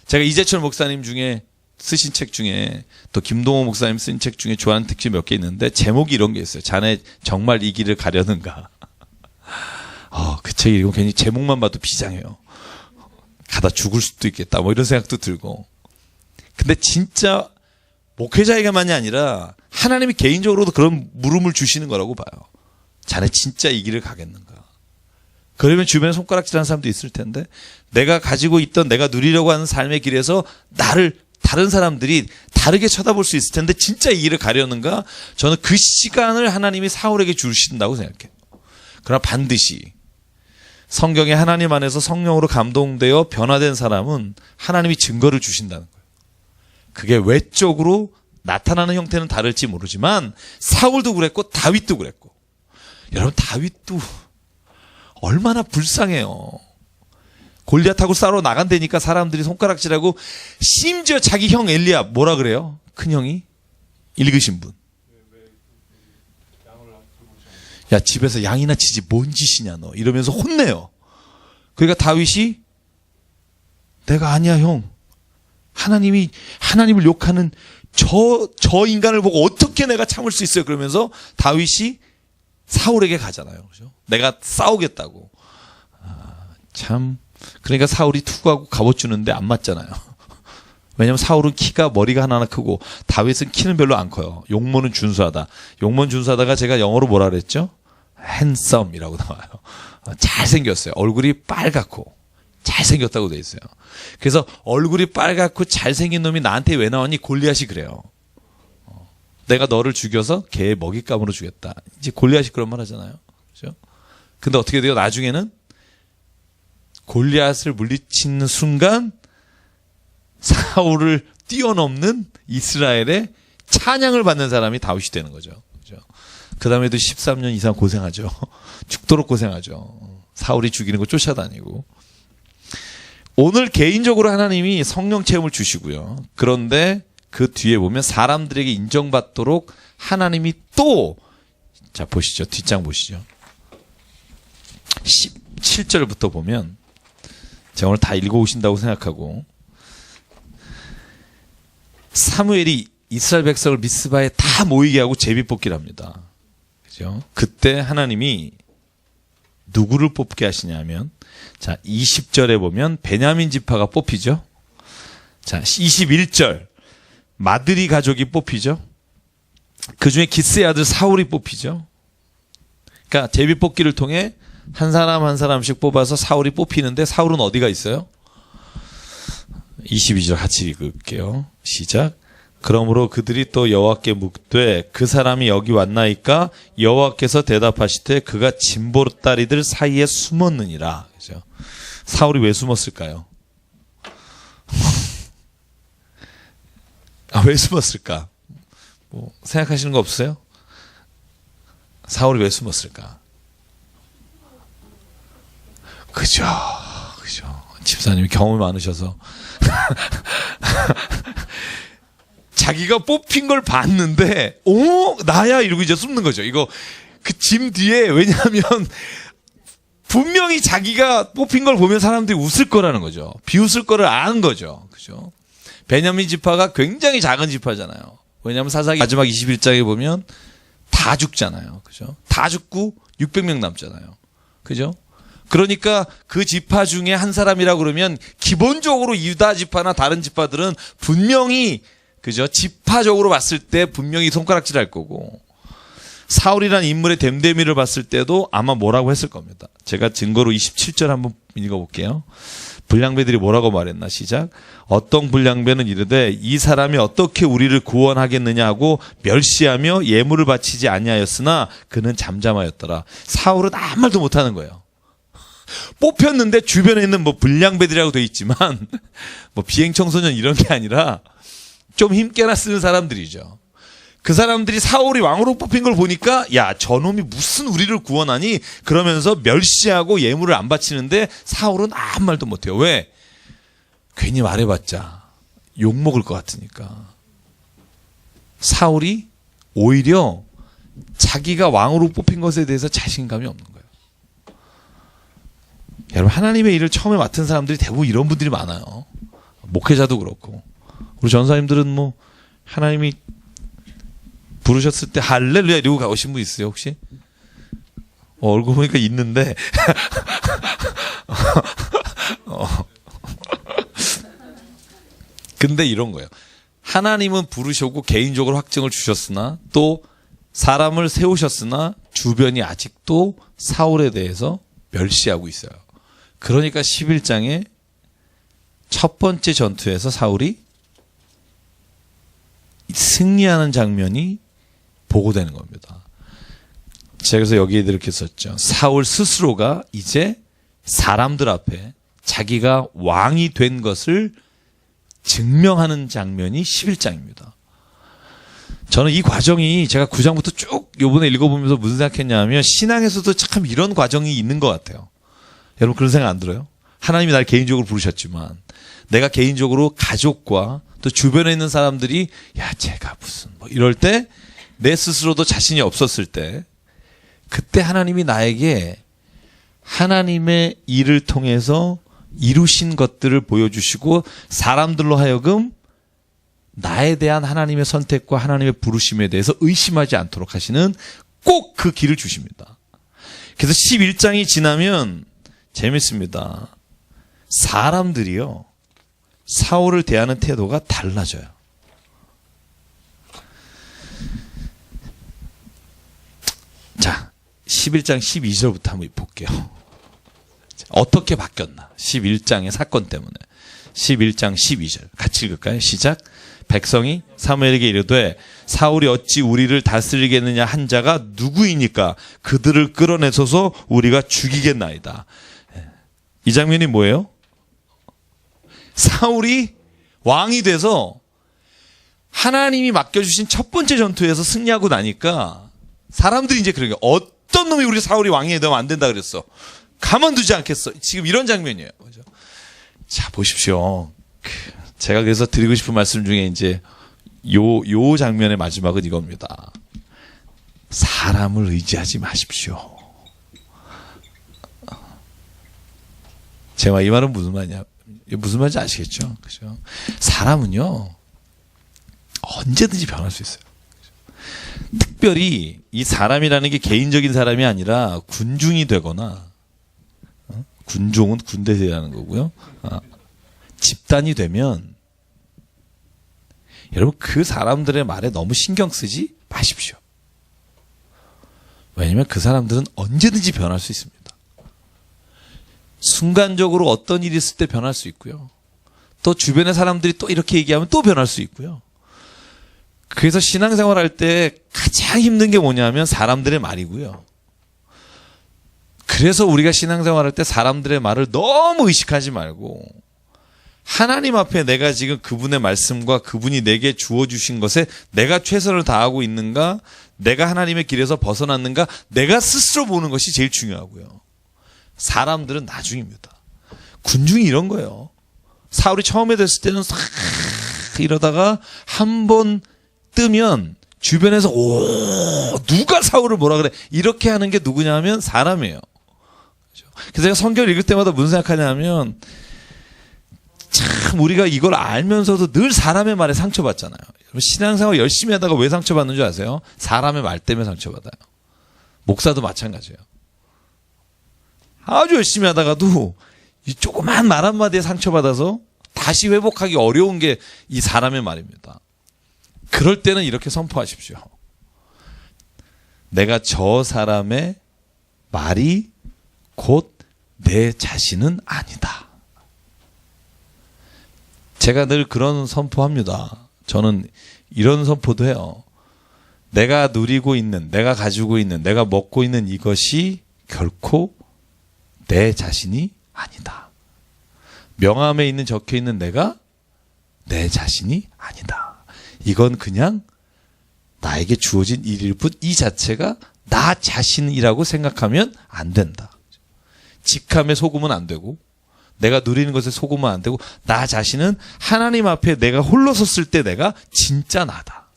제가 이재철 목사님 중에 쓰신 책 중에, 또 김동호 목사님 쓴 책 중에 좋아하는 특집 몇 개 있는데, 제목이 이런 게 있어요. 자네 정말 이 길을 가려는가? 그 책이 이거 괜히 제목만 봐도 비장해요. 가다 죽을 수도 있겠다. 뭐 이런 생각도 들고. 근데 진짜 목회자에게만이 아니라 하나님이 개인적으로도 그런 물음을 주시는 거라고 봐요. 자네 진짜 이 길을 가겠는가? 그러면 주변에 손가락질하는 사람도 있을 텐데, 내가 가지고 있던, 내가 누리려고 하는 삶의 길에서 나를 다른 사람들이 다르게 쳐다볼 수 있을 텐데 진짜 이 길을 가려는가? 저는 그 시간을 하나님이 사울에게 주신다고 생각해요. 그러나 반드시 성경에 하나님 안에서 성령으로 감동되어 변화된 사람은 하나님이 증거를 주신다는 거예요. 그게 외적으로 나타나는 형태는 다를지 모르지만 사울도 그랬고 다윗도 그랬고, 여러분, 다윗도 얼마나 불쌍해요. 골리앗하고 싸우러 나간다니까 사람들이 손가락질하고, 심지어 자기 형 엘리야 뭐라 그래요? 큰형이? 읽으신 분. 야, 집에서 양이나 치지 뭔 짓이냐 너, 이러면서 혼내요. 그러니까 다윗이, 내가 아니야 형, 하나님을 욕하는 저 인간을 보고 어떻게 내가 참을 수 있어요? 그러면서 다윗이 사울에게 가잖아요. 그죠? 내가 싸우겠다고. 참. 그러니까 사울이 투구하고 갑옷 주는데 안 맞잖아요. 왜냐면 사울은 머리가 하나 크고 다윗은 키는 별로 안 커요. 용모는 준수하다. 용모는 준수하다가 제가 영어로 뭐라 그랬죠? 핸섬이라고 나와요. 잘생겼어요. 얼굴이 빨갛고 잘생겼다고 돼 있어요. 그래서 얼굴이 빨갛고 잘생긴 놈이 나한테 왜 나왔니? 골리앗이 그래요. 내가 너를 죽여서 개의 먹잇감으로 주겠다. 이제 골리앗이 그런 말 하잖아요. 그죠? 근데 어떻게 돼요? 나중에는 골리앗을 물리치는 순간 사울을 뛰어넘는 이스라엘의 찬양을 받는 사람이 다윗이 되는 거죠. 그죠? 그 다음에도 13년 이상 고생하죠. 죽도록 고생하죠. 사울이 죽이는 거 쫓아다니고. 오늘 개인적으로 하나님이 성령 체험을 주시고요. 그런데 그 뒤에 보면 사람들에게 인정받도록 하나님이 또, 자, 보시죠. 뒷장 보시죠. 17절부터 보면, 제가 오늘 다 읽어오신다고 생각하고, 사무엘이 이스라엘 백성을 미스바에 다 모이게 하고 제비뽑기를 합니다. 그죠? 그때 하나님이 누구를 뽑게 하시냐면, 자, 20절에 보면 베냐민 지파가 뽑히죠. 자, 21절 마드리 가족이 뽑히죠. 그 중에 기스의 아들 사울이 뽑히죠. 그러니까 제비뽑기를 통해 한 사람 한 사람씩 뽑아서 사울이 뽑히는데, 사울은 어디가 있어요? 22절 같이 읽을게요. 시작. 그러므로 그들이 또 여호와께 묻되 그 사람이 여기 왔나이까? 여호와께서 대답하시되 그가 진보따리들 사이에 숨었느니라. 그죠? 사울이 왜 숨었을까요? 왜 숨었을까? 뭐 생각하시는 거 없어요? 사울이 왜 숨었을까? 그죠. 집사님이 경험이 많으셔서 자기가 뽑힌 걸 봤는데 나야 이러고 이제 숨는 거죠. 이거 그 짐 뒤에, 왜냐하면 분명히 자기가 뽑힌 걸 보면 사람들이 웃을 거라는 거죠. 비웃을 거를 아는 거죠. 그죠? 베냐민 지파가 굉장히 작은 지파잖아요. 왜냐하면 사사기 마지막 21장에 보면 다 죽잖아요. 그죠? 다 죽고 600명 남잖아요. 그죠? 그러니까 그 지파 중에 한 사람이라고 그러면 기본적으로 유다 지파나 다른 지파들은 분명히, 그죠? 지파적으로 봤을 때 분명히 손가락질 할 거고, 사울이라는 인물의 됨됨이를 봤을 때도 아마 뭐라고 했을 겁니다. 제가 증거로 27절 한번 읽어볼게요. 불량배들이 뭐라고 말했나? 시작. 어떤 불량배는 이르되 이 사람이 어떻게 우리를 구원하겠느냐고 멸시하며 예물을 바치지 아니하였으나 그는 잠잠하였더라. 사울은 아무 말도 못하는 거예요. 뽑혔는데 주변에 있는 뭐 불량배들이라고 돼 있지만 뭐 비행청소년 이런 게 아니라 좀 힘께나 쓰는 사람들이죠. 그 사람들이 사울이 왕으로 뽑힌 걸 보니까 야, 저놈이 무슨 우리를 구원하니? 그러면서 멸시하고 예물을 안 바치는데 사울은 아무 말도 못해요. 왜? 괜히 말해봤자 욕먹을 것 같으니까. 사울이 오히려 자기가 왕으로 뽑힌 것에 대해서 자신감이 없는 거예요. 여러분, 하나님의 일을 처음에 맡은 사람들이 대부분 이런 분들이 많아요. 목회자도 그렇고. 우리 전사님들은 뭐 하나님이 부르셨을 때 할렐루야 이러고 가오신 분 있어요 혹시? 얼굴 보니까 있는데 근데 이런 거예요. 하나님은 부르셨고 개인적으로 확증을 주셨으나 또 사람을 세우셨으나 주변이 아직도 사울에 대해서 멸시하고 있어요. 그러니까 11장에 첫 번째 전투에서 사울이 승리하는 장면이 보고되는 겁니다. 제가 그래서 여기에 이렇게 썼죠. 사울 스스로가 이제 사람들 앞에 자기가 왕이 된 것을 증명하는 장면이 11장입니다. 저는 이 과정이 제가 9장부터 쭉 요번에 읽어보면서 무슨 생각했냐면 신앙에서도 참 이런 과정이 있는 것 같아요. 여러분 그런 생각 안 들어요? 하나님이 날 개인적으로 부르셨지만 내가 개인적으로 가족과 또 주변에 있는 사람들이 야 쟤가 무슨 뭐 이럴 때 내 스스로도 자신이 없었을 때 그때 하나님이 나에게 하나님의 일을 통해서 이루신 것들을 보여주시고 사람들로 하여금 나에 대한 하나님의 선택과 하나님의 부르심에 대해서 의심하지 않도록 하시는 꼭 그 길을 주십니다. 그래서 11장이 지나면 재밌습니다. 사람들이요 사울을 대하는 태도가 달라져요. 자, 11장 12절부터 한번 볼게요. 어떻게 바뀌었나? 11장의 사건 때문에. 11장 12절 같이 읽을까요? 시작. 백성이 사무엘에게 이르되 사울이 어찌 우리를 다스리겠느냐 한 자가 누구이니까 그들을 끌어내소서 우리가 죽이겠나이다. 이 장면이 뭐예요? 사울이 왕이 돼서 하나님이 맡겨주신 첫 번째 전투에서 승리하고 나니까 사람들이 이제 그러게 어떤 놈이 우리 사울이 왕이 되면 안 된다 그랬어. 가만두지 않겠어. 지금 이런 장면이에요. 그죠? 자, 보십시오. 제가 그래서 드리고 싶은 말씀 중에 이제 요 장면의 마지막은 이겁니다. 사람을 의지하지 마십시오. 제가 이 말은 무슨 말이냐? 무슨 말인지 아시겠죠? 그죠? 사람은요, 언제든지 변할 수 있어요. 특별히 이 사람이라는 게 개인적인 사람이 아니라 군중이 되거나, 군종은 군대라는 거고요. 집단이 되면, 여러분 그 사람들의 말에 너무 신경 쓰지 마십시오. 왜냐면 그 사람들은 언제든지 변할 수 있습니다. 순간적으로 어떤 일이 있을 때 변할 수 있고요. 또 주변의 사람들이 또 이렇게 얘기하면 또 변할 수 있고요. 그래서 신앙생활 할 때 가장 힘든 게 뭐냐면 사람들의 말이고요. 그래서 우리가 신앙생활 할 때 사람들의 말을 너무 의식하지 말고 하나님 앞에 내가 지금 그분의 말씀과 그분이 내게 주어주신 것에 내가 최선을 다하고 있는가, 내가 하나님의 길에서 벗어났는가, 내가 스스로 보는 것이 제일 중요하고요. 사람들은 나중입니다. 군중이 이런 거예요. 사울이 처음에 됐을 때는 싹 이러다가 한 번 뜨면 주변에서 누가 사울을 뭐라 그래, 이렇게 하는 게 누구냐 하면 사람이에요. 그래서 제가 성경을 읽을 때마다 무슨 생각하냐면, 참 우리가 이걸 알면서도 늘 사람의 말에 상처받잖아요. 신앙생활 열심히 하다가 왜 상처받는 줄 아세요? 사람의 말 때문에 상처받아요. 목사도 마찬가지예요. 아주 열심히 하다가도 이 조그만 말 한마디에 상처받아서 다시 회복하기 어려운 게 이 사람의 말입니다. 그럴 때는 이렇게 선포하십시오. 내가 저 사람의 말이 곧 내 자신은 아니다. 제가 늘 그런 선포합니다. 저는 이런 선포도 해요. 내가 누리고 있는, 내가 가지고 있는, 내가 먹고 있는 이것이 결코 내 자신이 아니다. 명함에 있는 적혀 있는 내가 내 자신이 아니다. 이건 그냥 나에게 주어진 일일 뿐, 이 자체가 나 자신이라고 생각하면 안 된다. 직함에 속으면 안 되고, 내가 누리는 것에 속으면 안 되고, 나 자신은 하나님 앞에 내가 홀로 섰을 때 내가 진짜 나다.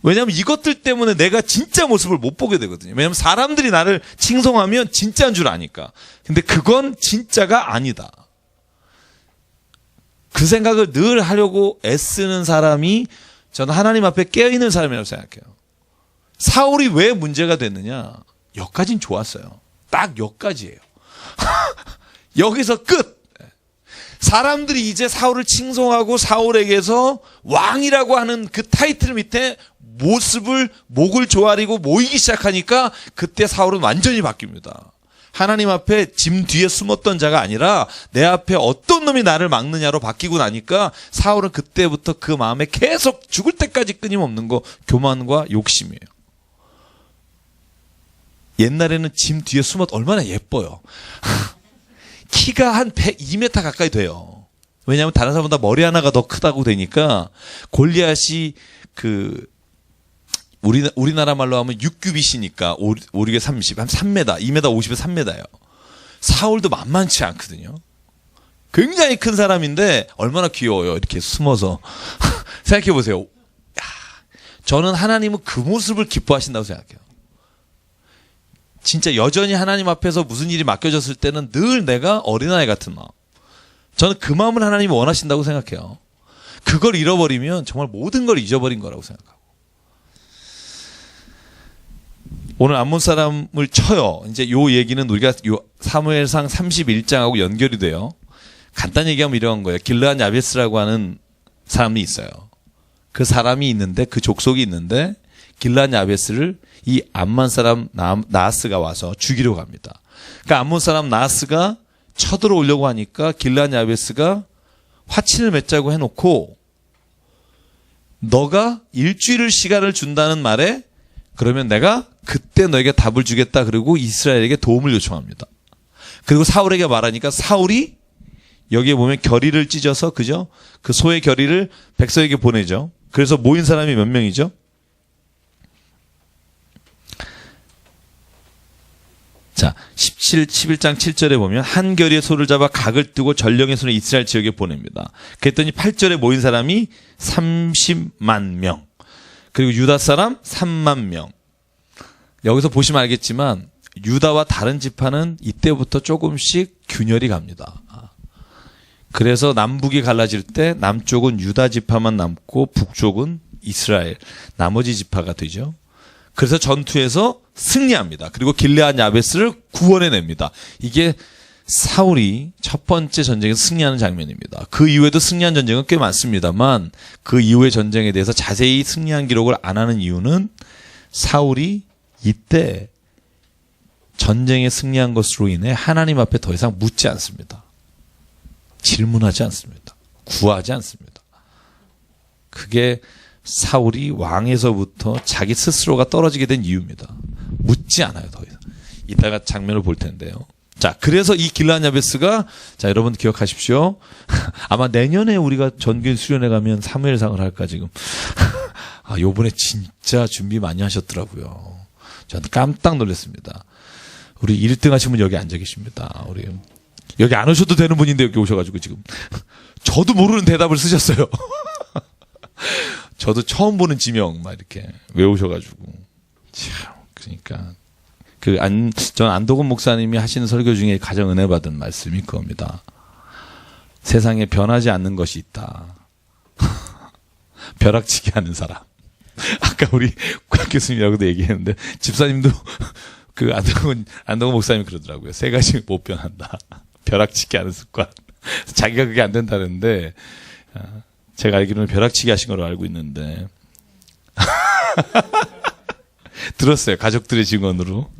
왜냐하면 이것들 때문에 내가 진짜 모습을 못 보게 되거든요. 왜냐하면 사람들이 나를 칭송하면 진짜인 줄 아니까. 근데 그건 진짜가 아니다. 그 생각을 늘 하려고 애쓰는 사람이 저는 하나님 앞에 깨어있는 사람이라고 생각해요. 사울이 왜 문제가 됐느냐? 여기까지는 좋았어요. 딱 여기까지예요. 여기서 끝. 사람들이 이제 사울을 칭송하고 사울에게서 왕이라고 하는 그 타이틀 밑에 목을 조아리고 모이기 시작하니까 그때 사울은 완전히 바뀝니다. 하나님 앞에 짐 뒤에 숨었던 자가 아니라 내 앞에 어떤 놈이 나를 막느냐로 바뀌고 나니까 사울은 그때부터 그 마음에 계속 죽을 때까지 끊임없는 거 교만과 욕심이에요. 옛날에는 짐 뒤에 숨었 얼마나 예뻐요. 키가 한 2m 가까이 돼요. 왜냐하면 다른 사람보다 머리 하나가 더 크다고 되니까 골리앗이 우리나라 말로 하면 6규빗이니까 5, 6에 30, 한 3m, 2m 50에 3m예요. 사울도 만만치 않거든요. 굉장히 큰 사람인데 얼마나 귀여워요. 이렇게 숨어서. 생각해 보세요. 저는 하나님은 그 모습을 기뻐하신다고 생각해요. 진짜 여전히 하나님 앞에서 무슨 일이 맡겨졌을 때는 늘 내가 어린아이 같은 마음. 저는 그 마음을 하나님이 원하신다고 생각해요. 그걸 잃어버리면 정말 모든 걸 잊어버린 거라고 생각하고. 오늘 암몬 사람을 쳐요. 이제 요 얘기는 우리가 요 사무엘상 31장하고 연결이 돼요. 간단히 얘기하면 이런 거예요. 길르앗 야베스라고 하는 사람이 있어요. 그 사람이 있는데, 그 족속이 있는데 길르앗 야베스를 이 암몬 사람 나하스가 와서 죽이려고 합니다. 그러니까 암몬 사람 나하스가 쳐들어오려고 하니까 길르앗 야베스가 화친을 맺자고 해놓고, 너가 일주일 시간을 준다는 말에 그러면 내가 그때 너에게 답을 주겠다. 그리고 이스라엘에게 도움을 요청합니다. 그리고 사울에게 말하니까 사울이 여기에 보면 결의를 찢어서, 그죠? 그 소의 결의를 백성에게 보내죠. 그래서 모인 사람이 몇 명이죠? 자, 11장 7절에 보면 한 결의의 소를 잡아 각을 뜨고 전령의 손을 이스라엘 지역에 보냅니다. 그랬더니 8절에 모인 사람이 30만 명. 그리고 유다 사람 3만 명. 여기서 보시면 알겠지만 유다와 다른 지파는 이때부터 조금씩 균열이 갑니다. 그래서 남북이 갈라질 때 남쪽은 유다 지파만 남고 북쪽은 이스라엘, 나머지 지파가 되죠. 그래서 전투에서 승리합니다. 그리고 길르앗 야베스를 구원해냅니다. 이게 사울이 첫 번째 전쟁에서 승리하는 장면입니다. 그 이후에도 승리한 전쟁은 꽤 많습니다만 그 이후의 전쟁에 대해서 자세히 승리한 기록을 안 하는 이유는 사울이 이때 전쟁에 승리한 것으로 인해 하나님 앞에 더 이상 묻지 않습니다. 질문하지 않습니다. 구하지 않습니다. 그게 사울이 왕에서부터 자기 스스로가 떨어지게 된 이유입니다. 묻지 않아요, 더 이상. 이따가 장면을 볼 텐데요. 자, 그래서 이 길르앗 야베스가, 자, 여러분 기억하십시오. 아마 내년에 우리가 전교인 수련회 가면 사무엘상을 할까, 지금. 아, 요번에 진짜 준비 많이 하셨더라고요. 저는 깜짝 놀랐습니다. 우리 1등 하신 분 여기 앉아 계십니다. 우리, 여기 안 오셔도 되는 분인데 여기 오셔가지고 지금. 저도 모르는 대답을 쓰셨어요. 저도 처음 보는 지명, 막 이렇게 외우셔가지고. 참, 그러니까. 전 안도건 목사님이 하시는 설교 중에 가장 은혜 받은 말씀이 그겁니다. 세상에 변하지 않는 것이 있다. 벼락치기 하는 사람. 아까 우리 곽 교수님이라고도 얘기했는데, 집사님도 안도건 목사님이 그러더라고요. 세 가지 못 변한다. 벼락치기 하는 습관. 자기가 그게 안 된다는데, 제가 알기로는 벼락치기 하신 걸로 알고 있는데. 들었어요. 가족들의 증언으로.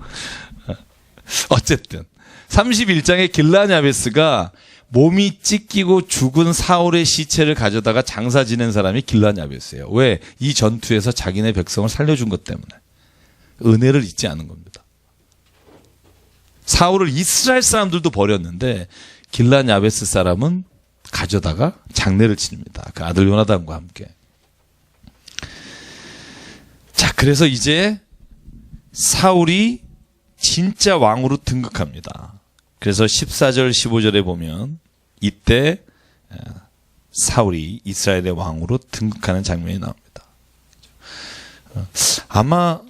어쨌든 31장의 길르앗 야베스가 몸이 찢기고 죽은 사울의 시체를 가져다가 장사 지낸 사람이 길르앗 야베스예요. 왜? 이 전투에서 자기네 백성을 살려준 것 때문에. 은혜를 잊지 않은 겁니다. 사울을 이스라엘 사람들도 버렸는데 길르앗 야베스 사람은 가져다가 장례를 치릅니다. 그 아들 요나단과 함께. 자, 그래서 이제 사울이 진짜 왕으로 등극합니다. 그래서 14절 15절에 보면 이때 사울이 이스라엘의 왕으로 등극하는 장면이 나옵니다. 아마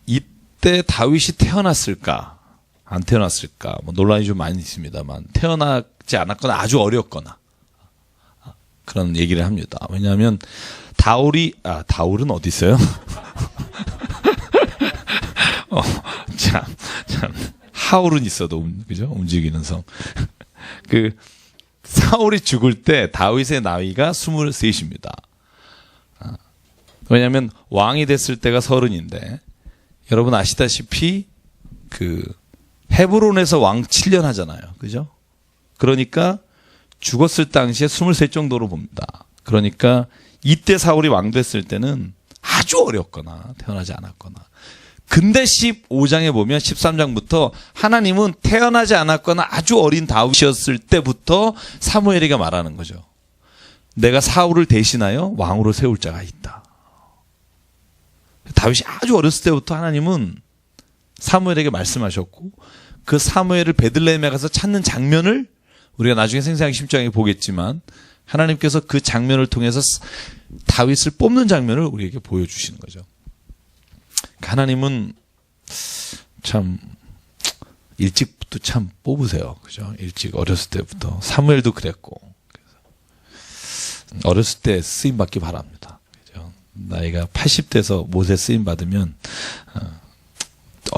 이때 다윗이 태어났을까 안 태어났을까 뭐 논란이 좀 많이 있습니다만 태어나지 않았거나 아주 어렸거나 그런 얘기를 합니다. 왜냐하면 다울은 어디 있어요? 참, 하울은 있어도, 그죠? 움직이는 성. 사울이 죽을 때 다윗의 나이가 23입니다. 왜냐하면 왕이 됐을 때가 30인데, 여러분 아시다시피, 헤브론에서 왕 7년 하잖아요. 그죠? 그러니까 죽었을 당시에 23 정도로 봅니다. 그러니까 이때 사울이 왕 됐을 때는 아주 어렸거나 태어나지 않았거나. 근데 15장에 보면 13장부터 하나님은 태어나지 않았거나 아주 어린 다윗이었을 때부터 사무엘에게 말하는 거죠. 내가 사울을 대신하여 왕으로 세울 자가 있다. 다윗이 아주 어렸을 때부터 하나님은 사무엘에게 말씀하셨고 그 사무엘을 베들레헴에 가서 찾는 장면을 우리가 나중에 생사기 10장에 보겠지만 하나님께서 그 장면을 통해서 다윗을 뽑는 장면을 우리에게 보여주시는 거죠. 하나님은 참 일찍부터 참 뽑으세요. 그죠? 일찍 어렸을 때부터. 사무엘도 그랬고. 그래서 어렸을 때 쓰임 받기 바랍니다. 그죠? 나이가 80대에서 모세 쓰임 받으면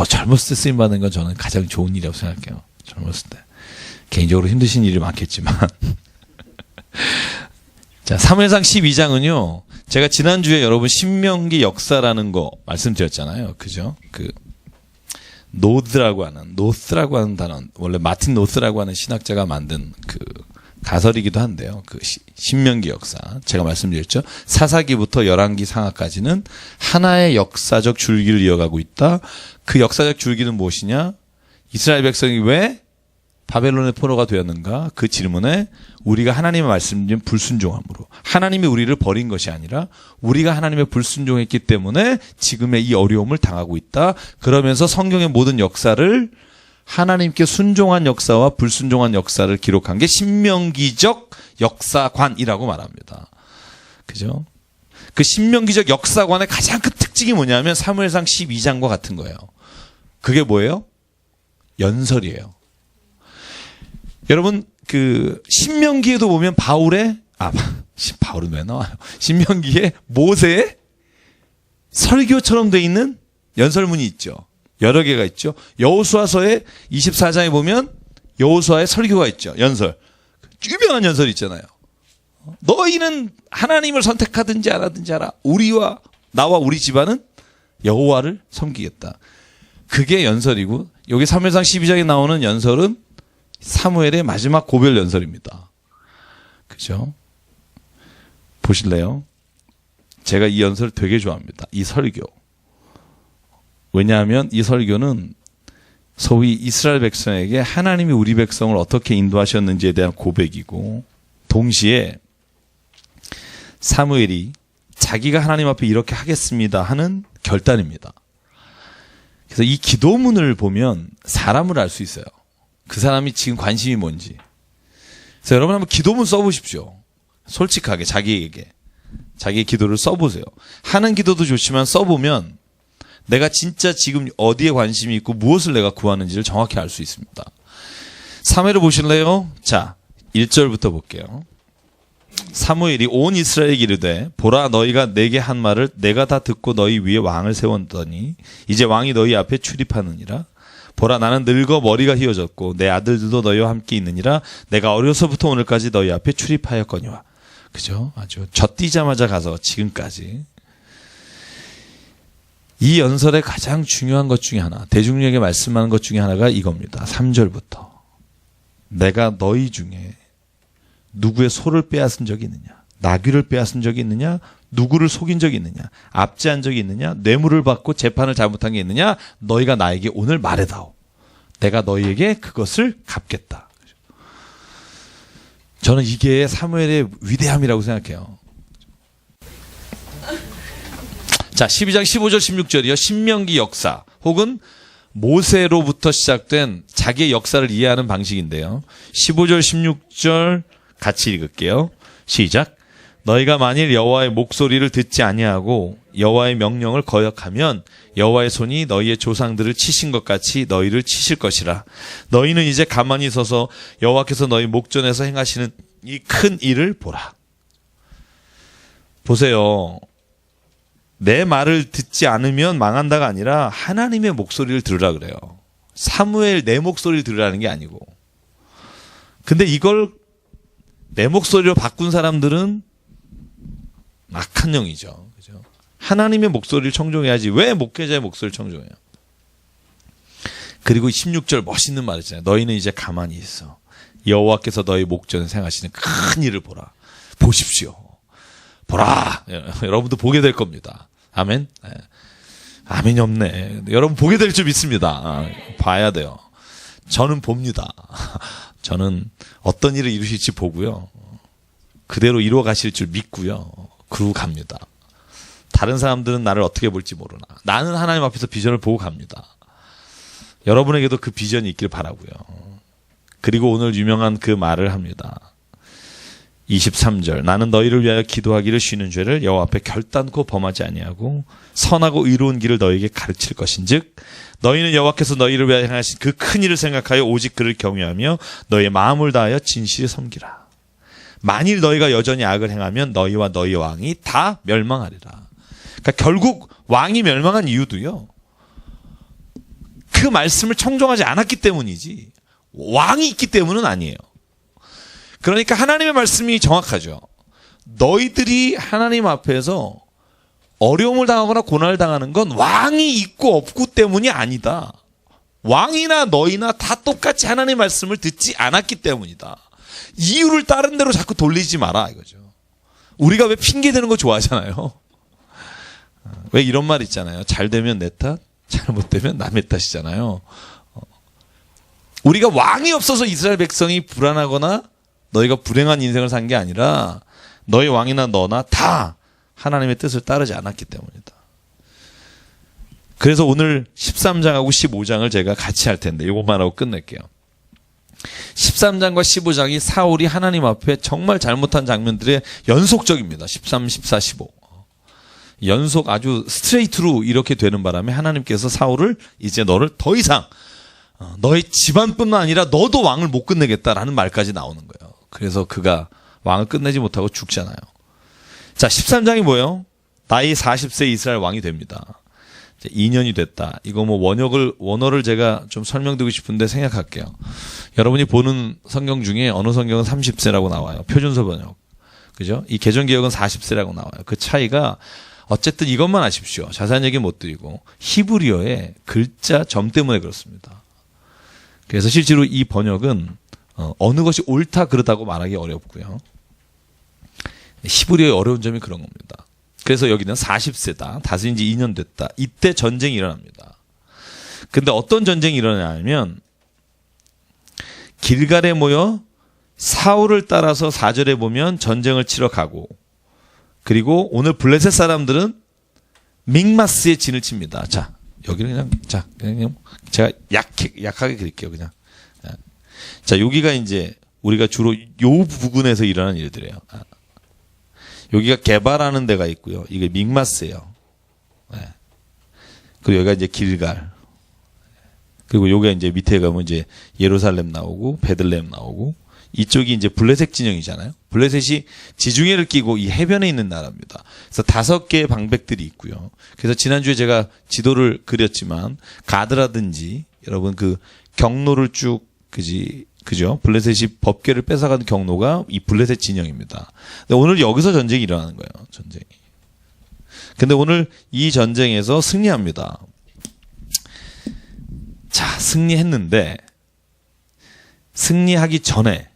젊었을 때 쓰임 받는 건 저는 가장 좋은 일이라고 생각해요. 젊었을 때. 개인적으로 힘드신 일이 많겠지만. 자, 사무엘상 12장은요. 제가 지난주에 여러분 신명기 역사라는 거 말씀드렸잖아요. 그죠? 노스라고 하는 단어, 원래 마틴 노스라고 하는 신학자가 만든 가설이기도 한데요. 신명기 역사. 제가 말씀드렸죠. 사사기부터 열왕기 상하까지는 하나의 역사적 줄기를 이어가고 있다. 그 역사적 줄기는 무엇이냐? 이스라엘 백성이 왜 바벨론의 포로가 되었는가? 그 질문에 우리가 하나님의 말씀드린 불순종함으로 하나님이 우리를 버린 것이 아니라 우리가 하나님의 불순종했기 때문에 지금의 이 어려움을 당하고 있다. 그러면서 성경의 모든 역사를 하나님께 순종한 역사와 불순종한 역사를 기록한 게 신명기적 역사관이라고 말합니다. 그죠? 그 신명기적 역사관의 가장 큰 특징이 뭐냐면 사무엘상 12장과 같은 거예요. 그게 뭐예요? 연설이에요. 여러분 신명기에도 보면 바울은 왜 나와요? 신명기에 모세의 설교처럼 돼 있는 연설문이 있죠. 여러 개가 있죠. 여호수아서의 24장에 보면 여호수아의 설교가 있죠. 연설. 유명한 연설이 있잖아요. 너희는 하나님을 선택하든지 안 하든지 하라. 나와 우리 집안은 여호와를 섬기겠다. 그게 연설이고 여기 사무엘상 12장에 나오는 연설은 사무엘의 마지막 고별 연설입니다. 그죠? 보실래요? 제가 이 연설 되게 좋아합니다. 이 설교. 왜냐하면 이 설교는 소위 이스라엘 백성에게 하나님이 우리 백성을 어떻게 인도하셨는지에 대한 고백이고, 동시에 사무엘이 자기가 하나님 앞에 이렇게 하겠습니다 하는 결단입니다. 그래서 이 기도문을 보면 사람을 알 수 있어요. 그 사람이 지금 관심이 뭔지. 그래서 여러분 한번 기도문 써보십시오. 솔직하게 자기에게. 자기의 기도를 써보세요. 하는 기도도 좋지만 써보면 내가 진짜 지금 어디에 관심이 있고 무엇을 내가 구하는지를 정확히 알 수 있습니다. 3회를 보실래요? 자, 1절부터 볼게요. 사무엘이 온 이스라엘에게 이르되 보라 너희가 내게 한 말을 내가 다 듣고 너희 위에 왕을 세웠더니 이제 왕이 너희 앞에 출입하느니라. 보라 나는 늙어 머리가 휘어졌고 내 아들들도 너희와 함께 있느니라. 내가 어려서부터 오늘까지 너희 앞에 출입하였거니와. 그죠? 아주 젖뛰자마자 가서 지금까지. 이 연설의 가장 중요한 것 중에 하나, 대중에게 말씀하는 것 중에 하나가 이겁니다. 3절부터. 내가 너희 중에 누구의 소를 빼앗은 적이 있느냐? 나귀를 빼앗은 적이 있느냐? 누구를 속인 적이 있느냐? 압제한 적이 있느냐? 뇌물을 받고 재판을 잘못한 게 있느냐? 너희가 나에게 오늘 말해다오. 내가 너희에게 그것을 갚겠다. 저는 이게 사무엘의 위대함이라고 생각해요. 자, 12장 15절 16절이요. 신명기 역사 혹은 모세로부터 시작된 자기의 역사를 이해하는 방식인데요. 15절 16절 같이 읽을게요. 시작. 너희가 만일 여호와의 목소리를 듣지 아니하고 여호와의 명령을 거역하면 여호와의 손이 너희의 조상들을 치신 것 같이 너희를 치실 것이라. 너희는 이제 가만히 서서 여호와께서 너희 목전에서 행하시는 이 큰 일을 보라. 보세요. 내 말을 듣지 않으면 망한다가 아니라 하나님의 목소리를 들으라 그래요. 사무엘 내 목소리를 들으라는 게 아니고. 근데 이걸 내 목소리로 바꾼 사람들은 악한 영이죠. 그죠? 하나님의 목소리를 청종해야지 왜 목회자의 목소리를 청종해요? 그리고 16절 멋있는 말 있잖아요. 너희는 이제 가만히 있어. 여호와께서 너희 목전에 행하시는 큰 일을 보라. 보십시오. 보라. 여러분도 보게 될 겁니다. 아멘. 네. 아멘이 없네. 여러분 보게 될 줄 믿습니다. 봐야 돼요. 저는 봅니다. 저는 어떤 일을 이루실지 보고요. 그대로 이루어 가실 줄 믿고요. 그러고 갑니다. 다른 사람들은 나를 어떻게 볼지 모르나. 나는 하나님 앞에서 비전을 보고 갑니다. 여러분에게도 그 비전이 있길 바라고요. 그리고 오늘 유명한 그 말을 합니다. 23절 나는 너희를 위하여 기도하기를 쉬는 죄를 여호와 앞에 결단코 범하지 아니하고 선하고 의로운 길을 너희에게 가르칠 것인즉 너희는 여호와께서 너희를 위하여 행하신 그 큰 일을 생각하여 오직 그를 경외하며 너희의 마음을 다하여 진실히 섬기라. 만일 너희가 여전히 악을 행하면 너희와 너희 왕이 다 멸망하리라. 그러니까 결국 왕이 멸망한 이유도요. 그 말씀을 청종하지 않았기 때문이지 왕이 있기 때문은 아니에요. 그러니까 하나님의 말씀이 정확하죠. 너희들이 하나님 앞에서 어려움을 당하거나 고난을 당하는 건 왕이 있고 없고 때문이 아니다. 왕이나 너희나 다 똑같이 하나님의 말씀을 듣지 않았기 때문이다. 이유를 다른 데로 자꾸 돌리지 마라 이거죠. 우리가 왜 핑계대는 거 좋아하잖아요. 왜 이런 말 있잖아요. 잘 되면 내 탓, 잘못되면 남의 탓이잖아요. 우리가 왕이 없어서 이스라엘 백성이 불안하거나 너희가 불행한 인생을 산 게 아니라 너희 왕이나 너나 다 하나님의 뜻을 따르지 않았기 때문이다. 그래서 오늘 13장하고 15장을 제가 같이 할 텐데 이것만 하고 끝낼게요. 13장과 15장이 사울이 하나님 앞에 정말 잘못한 장면들의 연속적입니다. 13, 14, 15. 연속 아주 스트레이트로 이렇게 되는 바람에 하나님께서 사울을 이제 너를 더 이상 너의 집안뿐만 아니라 너도 왕을 못 끝내겠다라는 말까지 나오는 거예요. 그래서 그가 왕을 끝내지 못하고 죽잖아요. 자, 13장이 뭐예요? 나이 40세 이스라엘 왕이 됩니다. 2년이 됐다. 이거 뭐 원어를 제가 좀 설명드리고 싶은데 생각할게요. 여러분이 보는 성경 중에 어느 성경은 30세라고 나와요. 표준서 번역. 그죠? 이 개정개혁은 40세라고 나와요. 그 차이가 어쨌든 이것만 아십시오. 자세한 얘기 못 드리고 히브리어의 글자 점 때문에 그렇습니다. 그래서 실제로 이 번역은 어느 것이 옳다 그르다고 말하기 어렵고요. 히브리어의 어려운 점이 그런 겁니다. 그래서 여기는 40세다. 다스린 지 2년 됐다. 이때 전쟁이 일어납니다. 근데 어떤 전쟁이 일어나냐면 길갈에 모여 사울을 따라서 4절에 보면 전쟁을 치러 가고, 그리고 오늘 블레셋 사람들은 믹마스에 진을 칩니다. 자, 여기는 그냥 제가 약하게 그릴게요. 그냥. 자, 여기가 이제 우리가 주로 요 부근에서 일어나는 일들이에요. 여기가 개발하는 데가 있고요. 이게 믹마스예요. 그리고 여기가 이제 길갈. 그리고 여기가 이제 밑에 가면 이제 예루살렘 나오고 베들레헴 나오고, 이쪽이 이제 블레셋 진영이잖아요. 블레셋이 지중해를 끼고 이 해변에 있는 나라입니다. 그래서 5개의 방백들이 있고요. 그래서 지난주에 제가 지도를 그렸지만 가드라든지 여러분 그 경로를 쭉 그죠? 블레셋이 법궤를 뺏어가는 경로가 이 블레셋 진영입니다. 근데 오늘 여기서 전쟁이 일어나는 거예요. 전쟁이. 근데 오늘 이 전쟁에서 승리합니다. 자, 승리했는데 승리하기 전에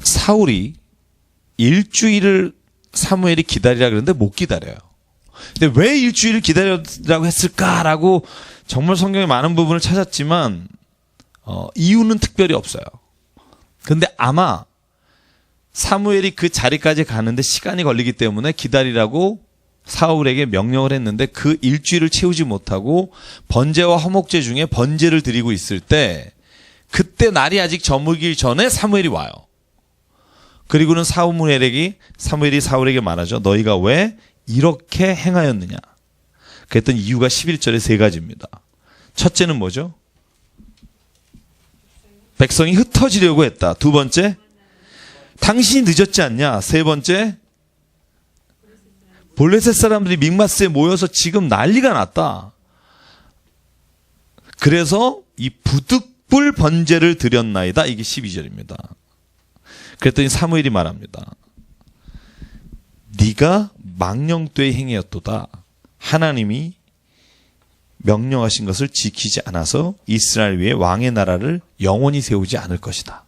사울이 일주일을 사무엘이 기다리라 그랬는데 못 기다려요. 근데 왜 일주일을 기다리라고 했을까라고 정말 성경에 많은 부분을 찾았지만 이유는 특별히 없어요. 근데 아마 사무엘이 그 자리까지 가는데 시간이 걸리기 때문에 기다리라고 사울에게 명령을 했는데 그 일주일을 채우지 못하고 번제와 화목제 중에 번제를 드리고 있을 때 그때 날이 아직 저물기 전에 사무엘이 와요. 그리고는 사무엘이 사울에게 말하죠. 너희가 왜 이렇게 행하였느냐. 그랬더니 이유가 11절에 3가지입니다. 첫째는 뭐죠? 백성이 흩어지려고 했다. 2번째, 당신이 늦었지 않냐. 3번째, 블레셋 사람들이 믹마스에 모여서 지금 난리가 났다. 그래서 이 부득불 번제를 드렸나이다. 이게 12절입니다. 그랬더니 사무엘이 말합니다. 네가 망령되이 행하였도다. 하나님이 명령하신 것을 지키지 않아서 이스라엘 위에 왕의 나라를 영원히 세우지 않을 것이다.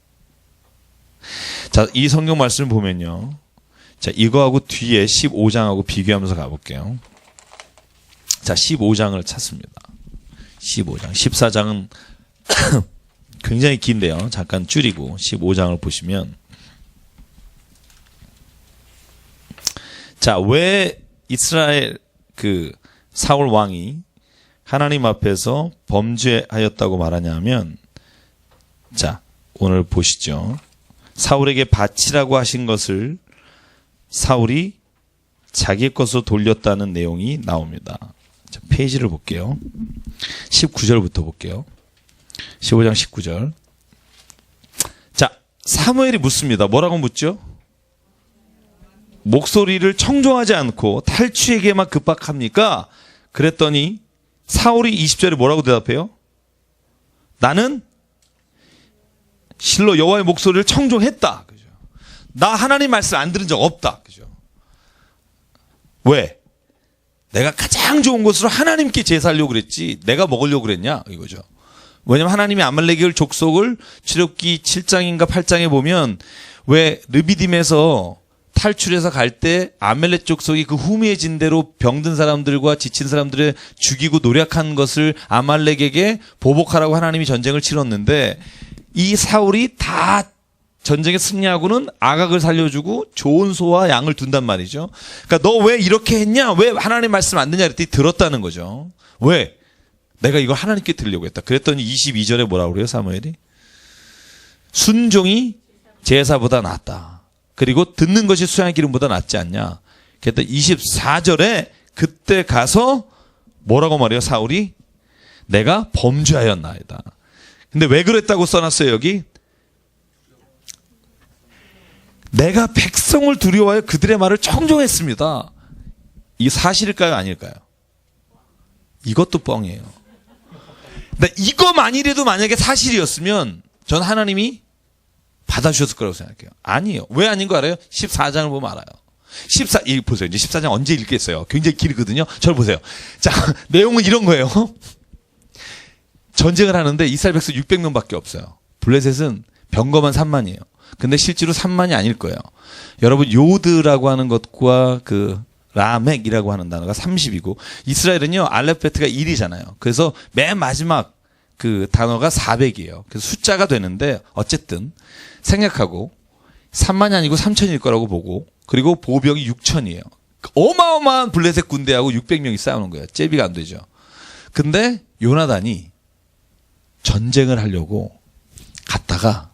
자, 이 성경 말씀을 보면요. 자, 이거하고 뒤에 15장하고 비교하면서 가볼게요. 자, 15장을 찾습니다. 15장. 14장은 굉장히 긴데요. 잠깐 줄이고 15장을 보시면, 자, 왜 이스라엘 사울 왕이 하나님 앞에서 범죄하였다고 말하냐면, 자, 오늘 보시죠. 사울에게 바치라고 하신 것을 사울이 자기 것으로 돌렸다는 내용이 나옵니다. 자, 페이지를 볼게요. 19절부터 볼게요. 15장 19절. 자, 사무엘이 묻습니다. 뭐라고 묻죠? 목소리를 청종하지 않고 탈취에게만 급박합니까? 그랬더니 사울이 20절에 뭐라고 대답해요? 나는 실로 여호와의 목소리를 청종했다. 그죠? 나 하나님 말씀 안 들은 적 없다. 그죠? 왜? 내가 가장 좋은 것으로 하나님께 제사하려고 그랬지 내가 먹으려고 그랬냐? 이거죠. 왜냐면 하나님이 아말렉의 족속을 출애굽기 7장인가 8장에 보면 왜 르비딤에서 탈출해서 갈 때 아말렉 족속이 그 후미해진 대로 병든 사람들과 지친 사람들을 죽이고 노력한 것을 아말렉에게 보복하라고 하나님이 전쟁을 치렀는데, 이 사울이 다 전쟁에 승리하고는 아각을 살려주고 좋은 소와 양을 둔단 말이죠. 그러니까 너 왜 이렇게 했냐? 왜 하나님 말씀 안 듣냐? 그랬더니 들었다는 거죠. 왜? 내가 이걸 하나님께 드리려고 했다. 그랬더니 22절에 뭐라고 그래요, 사무엘이? 순종이 제사보다 낫다. 그리고 듣는 것이 수양의 기름보다 낫지 않냐. 그랬더니 24절에 그때 가서 뭐라고 말해요, 사울이? 내가 범죄하였나이다. 근데 왜 그랬다고 써놨어요, 여기? 내가 백성을 두려워하여 그들의 말을 청종했습니다. 이게 사실일까요, 아닐까요? 이것도 뻥이에요. 근데 이거만이라도 만약에 사실이었으면 전 하나님이 받아주셨을 거라고 생각해요. 아니에요. 왜 아닌 거 알아요? 14장을 보면 알아요. 보세요. 이제 14장 언제 읽겠어요? 굉장히 길거든요. 저를 보세요. 자, 내용은 이런 거예요. 전쟁을 하는데 이스라엘 백성 600명밖에 없어요. 블레셋은 병거만 3만이에요. 근데 실제로 3만이 아닐 거예요. 여러분, 요드라고 하는 것과 그 라멕이라고 하는 단어가 30이고 이스라엘은요 알렙베트가 1이잖아요. 그래서 맨 마지막 그 단어가 400이에요. 그래서 숫자가 되는데 어쨌든 생각하고 3만이 아니고 3천일 거라고 보고 그리고 보병이 6천이에요. 어마어마한 블레셋 군대하고 600명이 싸우는 거예요. 제비가 안 되죠. 근데 요나단이 전쟁을 하려고 갔다가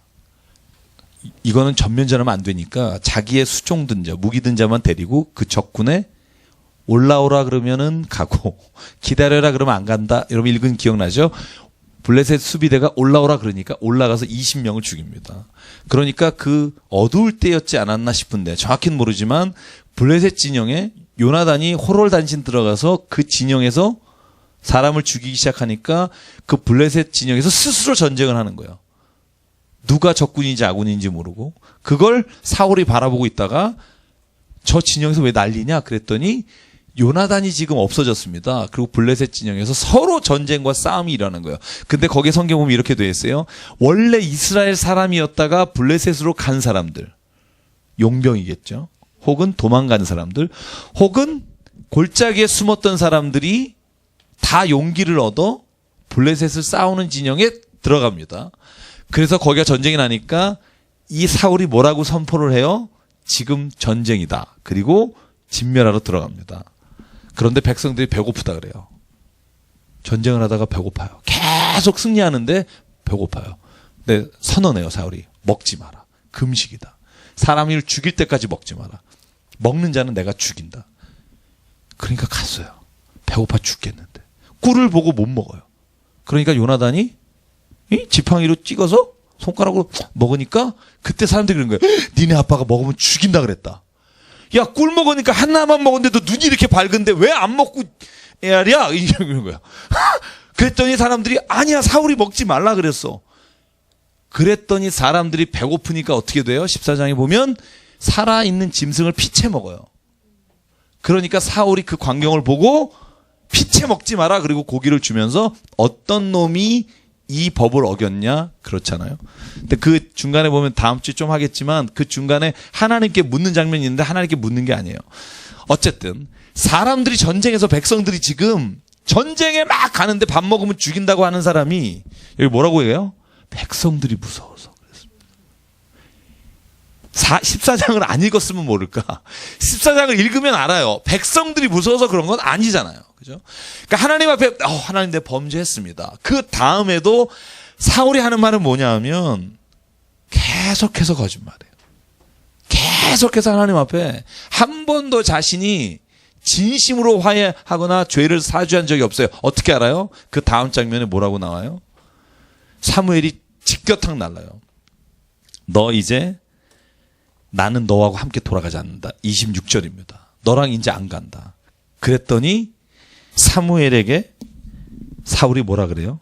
이거는 전면전하면 안 되니까 자기의 수종든 자, 무기든 자만 데리고 그 적군에 올라오라 그러면은 가고 기다려라 그러면 안 간다. 여러분 읽은 기억나죠? 블레셋 수비대가 올라오라 그러니까 올라가서 20명을 죽입니다. 그러니까 그 어두울 때였지 않았나 싶은데 정확히는 모르지만 블레셋 진영에 요나단이 호롤단신 들어가서 그 진영에서 사람을 죽이기 시작하니까 그 블레셋 진영에서 스스로 전쟁을 하는 거예요. 누가 적군인지 아군인지 모르고 그걸 사울이 바라보고 있다가 저 진영에서 왜 난리냐 그랬더니 요나단이 지금 없어졌습니다. 그리고 블레셋 진영에서 서로 전쟁과 싸움이 일어나는 거예요. 근데 거기에 성경 보면 이렇게 되어 있어요. 원래 이스라엘 사람이었다가 블레셋으로 간 사람들, 용병이겠죠. 혹은 도망간 사람들, 혹은 골짜기에 숨었던 사람들이 다 용기를 얻어 블레셋을 싸우는 진영에 들어갑니다. 그래서 거기가 전쟁이 나니까 이 사울이 뭐라고 선포를 해요? 지금 전쟁이다. 그리고 진멸하러 들어갑니다. 그런데 백성들이 배고프다 그래요. 전쟁을 하다가 배고파요. 계속 승리하는데 배고파요. 근데 선언해요, 사울이. 먹지 마라. 금식이다. 사람을 죽일 때까지 먹지 마라. 먹는 자는 내가 죽인다. 그러니까 갔어요. 배고파 죽겠는데. 꿀을 보고 못 먹어요. 그러니까 요나단이 지팡이로 찍어서 손가락으로 먹으니까 그때 사람들이 그런 거예요. 니네 아빠가 먹으면 죽인다 그랬다. 야, 꿀 먹으니까 하나만 먹었는데도 눈이 이렇게 밝은데 왜 안 먹고 애야리야? 이런 거야. 그랬더니 사람들이 아니야, 사울이 먹지 말라 그랬어. 그랬더니 사람들이 배고프니까 어떻게 돼요? 14장에 보면 살아있는 짐승을 피채 먹어요. 그러니까 사울이 그 광경을 보고 피채 먹지 마라. 그리고 고기를 주면서 어떤 놈이 이 법을 어겼냐? 그렇잖아요. 근데 그 중간에 보면 다음 주에 좀 하겠지만 그 중간에 하나님께 묻는 장면이 있는데 하나님께 묻는 게 아니에요. 어쨌든 사람들이 전쟁에서 백성들이 지금 전쟁에 막 가는데 밥 먹으면 죽인다고 하는 사람이 여기 뭐라고 해요? 백성들이 무서워서 그랬습니다. 14장을 안 읽었으면 모를까? 14장을 읽으면 알아요. 백성들이 무서워서 그런 건 아니잖아요. 그죠? 그러니까 하나님 앞에 하나님 내 범죄했습니다. 그 다음에도 사울이 하는 말은 뭐냐 하면 계속해서 거짓말해요. 계속해서 하나님 앞에 한 번도 자신이 진심으로 화해하거나 죄를 사죄한 적이 없어요. 어떻게 알아요? 그 다음 장면에 뭐라고 나와요? 사무엘이 직격탁 날라요. 너 이제 나는 너하고 함께 돌아가지 않는다. 26절입니다. 너랑 이제 안 간다. 그랬더니 사무엘에게 사울이 뭐라 그래요?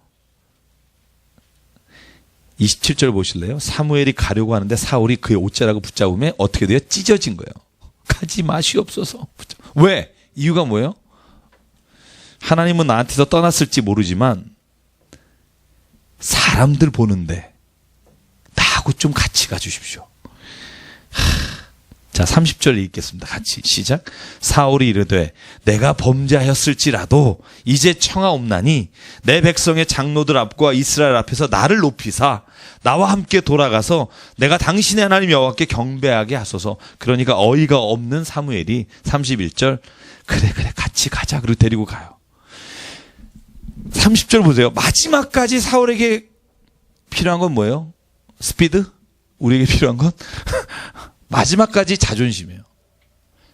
27절 보실래요? 사무엘이 가려고 하는데 사울이 그의 옷자락을 붙잡으면 어떻게 돼요? 찢어진 거예요. 가지 마시옵소서. 왜? 이유가 뭐예요? 하나님은 나한테서 떠났을지 모르지만 사람들 보는데 나하고 좀 같이 가주십시오. 자, 30절 읽겠습니다. 같이 시작. 사울이 이르되 내가 범죄하였을지라도 이제 청하옵나니 내 백성의 장로들 앞과 이스라엘 앞에서 나를 높이사 나와 함께 돌아가서 내가 당신의 하나님 여호와께 경배하게 하소서. 그러니까 어이가 없는 사무엘이 31절 그래 같이 가자. 그리고 데리고 가요. 30절 보세요. 마지막까지 사울에게 필요한 건 뭐예요? 스피드? 우리에게 필요한 건? 마지막까지 자존심이에요.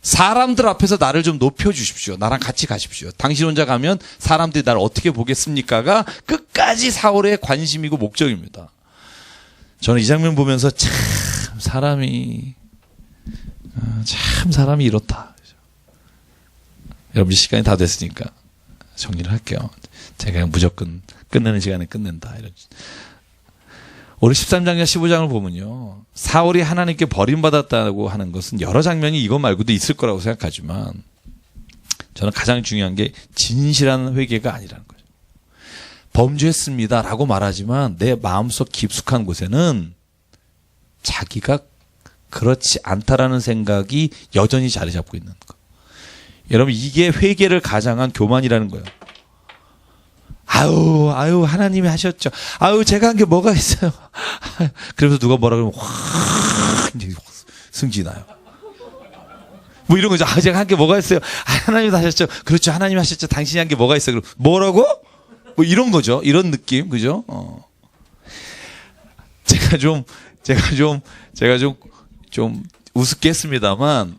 사람들 앞에서 나를 좀 높여주십시오. 나랑 같이 가십시오. 당신 혼자 가면 사람들이 나를 어떻게 보겠습니까가 끝까지 사울의 관심이고 목적입니다. 저는 이 장면 보면서 참 사람이 이렇다. 여러분 시간이 다 됐으니까 정리를 할게요. 제가 그냥 무조건 끝내는 시간에 끝낸다. 우리 13장과 15장을 보면요. 사울이 하나님께 버림받았다고 하는 것은 여러 장면이 이것 말고도 있을 거라고 생각하지만 저는 가장 중요한 게 진실한 회개가 아니라는 거죠. 범죄했습니다라고 말하지만 내 마음속 깊숙한 곳에는 자기가 그렇지 않다라는 생각이 여전히 자리 잡고 있는 거. 여러분, 이게 회개를 가장한 교만이라는 거예요. 아유, 하나님이 하셨죠. 아유, 제가 한 게 뭐가 있어요. 그러면서 누가 뭐라 그러면 확 이제 승진나요. 뭐 이런 거죠. 제가 한 게 뭐가 있어요. 하나님이 하셨죠. 그렇죠. 하나님이 하셨죠. 당신이 한 게 뭐가 있어요. 그럼 뭐라고? 뭐 이런 거죠. 이런 느낌, 그죠? 제가 좀 우습게 했습니다만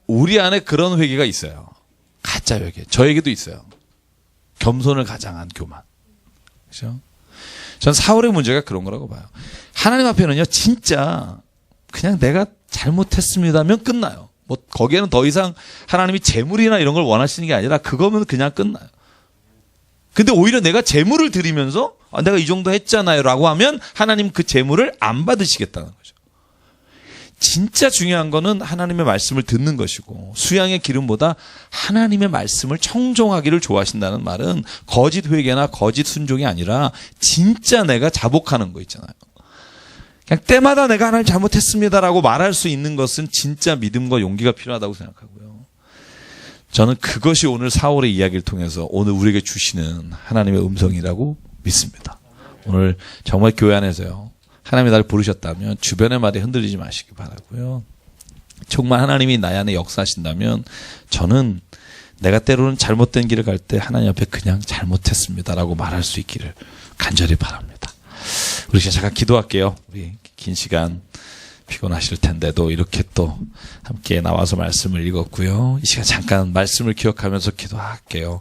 우리 안에 그런 회개가 있어요. 가짜 회개. 저에게도 있어요. 겸손을 가장한 교만. 그죠? 전 사울의 문제가 그런 거라고 봐요. 하나님 앞에는요, 진짜 그냥 내가 잘못했습니다면 끝나요. 뭐 거기에는 더 이상 하나님이 재물이나 이런 걸 원하시는 게 아니라 그거면 그냥 끝나요. 근데 오히려 내가 재물을 드리면서 내가 이 정도 했잖아요 라고 하면 하나님 그 재물을 안 받으시겠다는 거죠. 진짜 중요한 거는 하나님의 말씀을 듣는 것이고 수양의 기름보다 하나님의 말씀을 청종하기를 좋아하신다는 말은 거짓 회개나 거짓 순종이 아니라 진짜 내가 자복하는 거 있잖아요. 그냥 때마다 내가 하나님 잘못했습니다라고 말할 수 있는 것은 진짜 믿음과 용기가 필요하다고 생각하고요. 저는 그것이 오늘 사울의 이야기를 통해서 오늘 우리에게 주시는 하나님의 음성이라고 믿습니다. 오늘 정말 교회 안에서요. 하나님이 나를 부르셨다면 주변의 말에 흔들리지 마시기 바라고요. 정말 하나님이 나의 안에 역사하신다면 저는 내가 때로는 잘못된 길을 갈 때 하나님 앞에 그냥 잘못했습니다라고 말할 수 있기를 간절히 바랍니다. 우리 잠깐 기도할게요. 우리 긴 시간 피곤하실 텐데도 이렇게 또 함께 나와서 말씀을 읽었고요. 이 시간 잠깐 말씀을 기억하면서 기도할게요.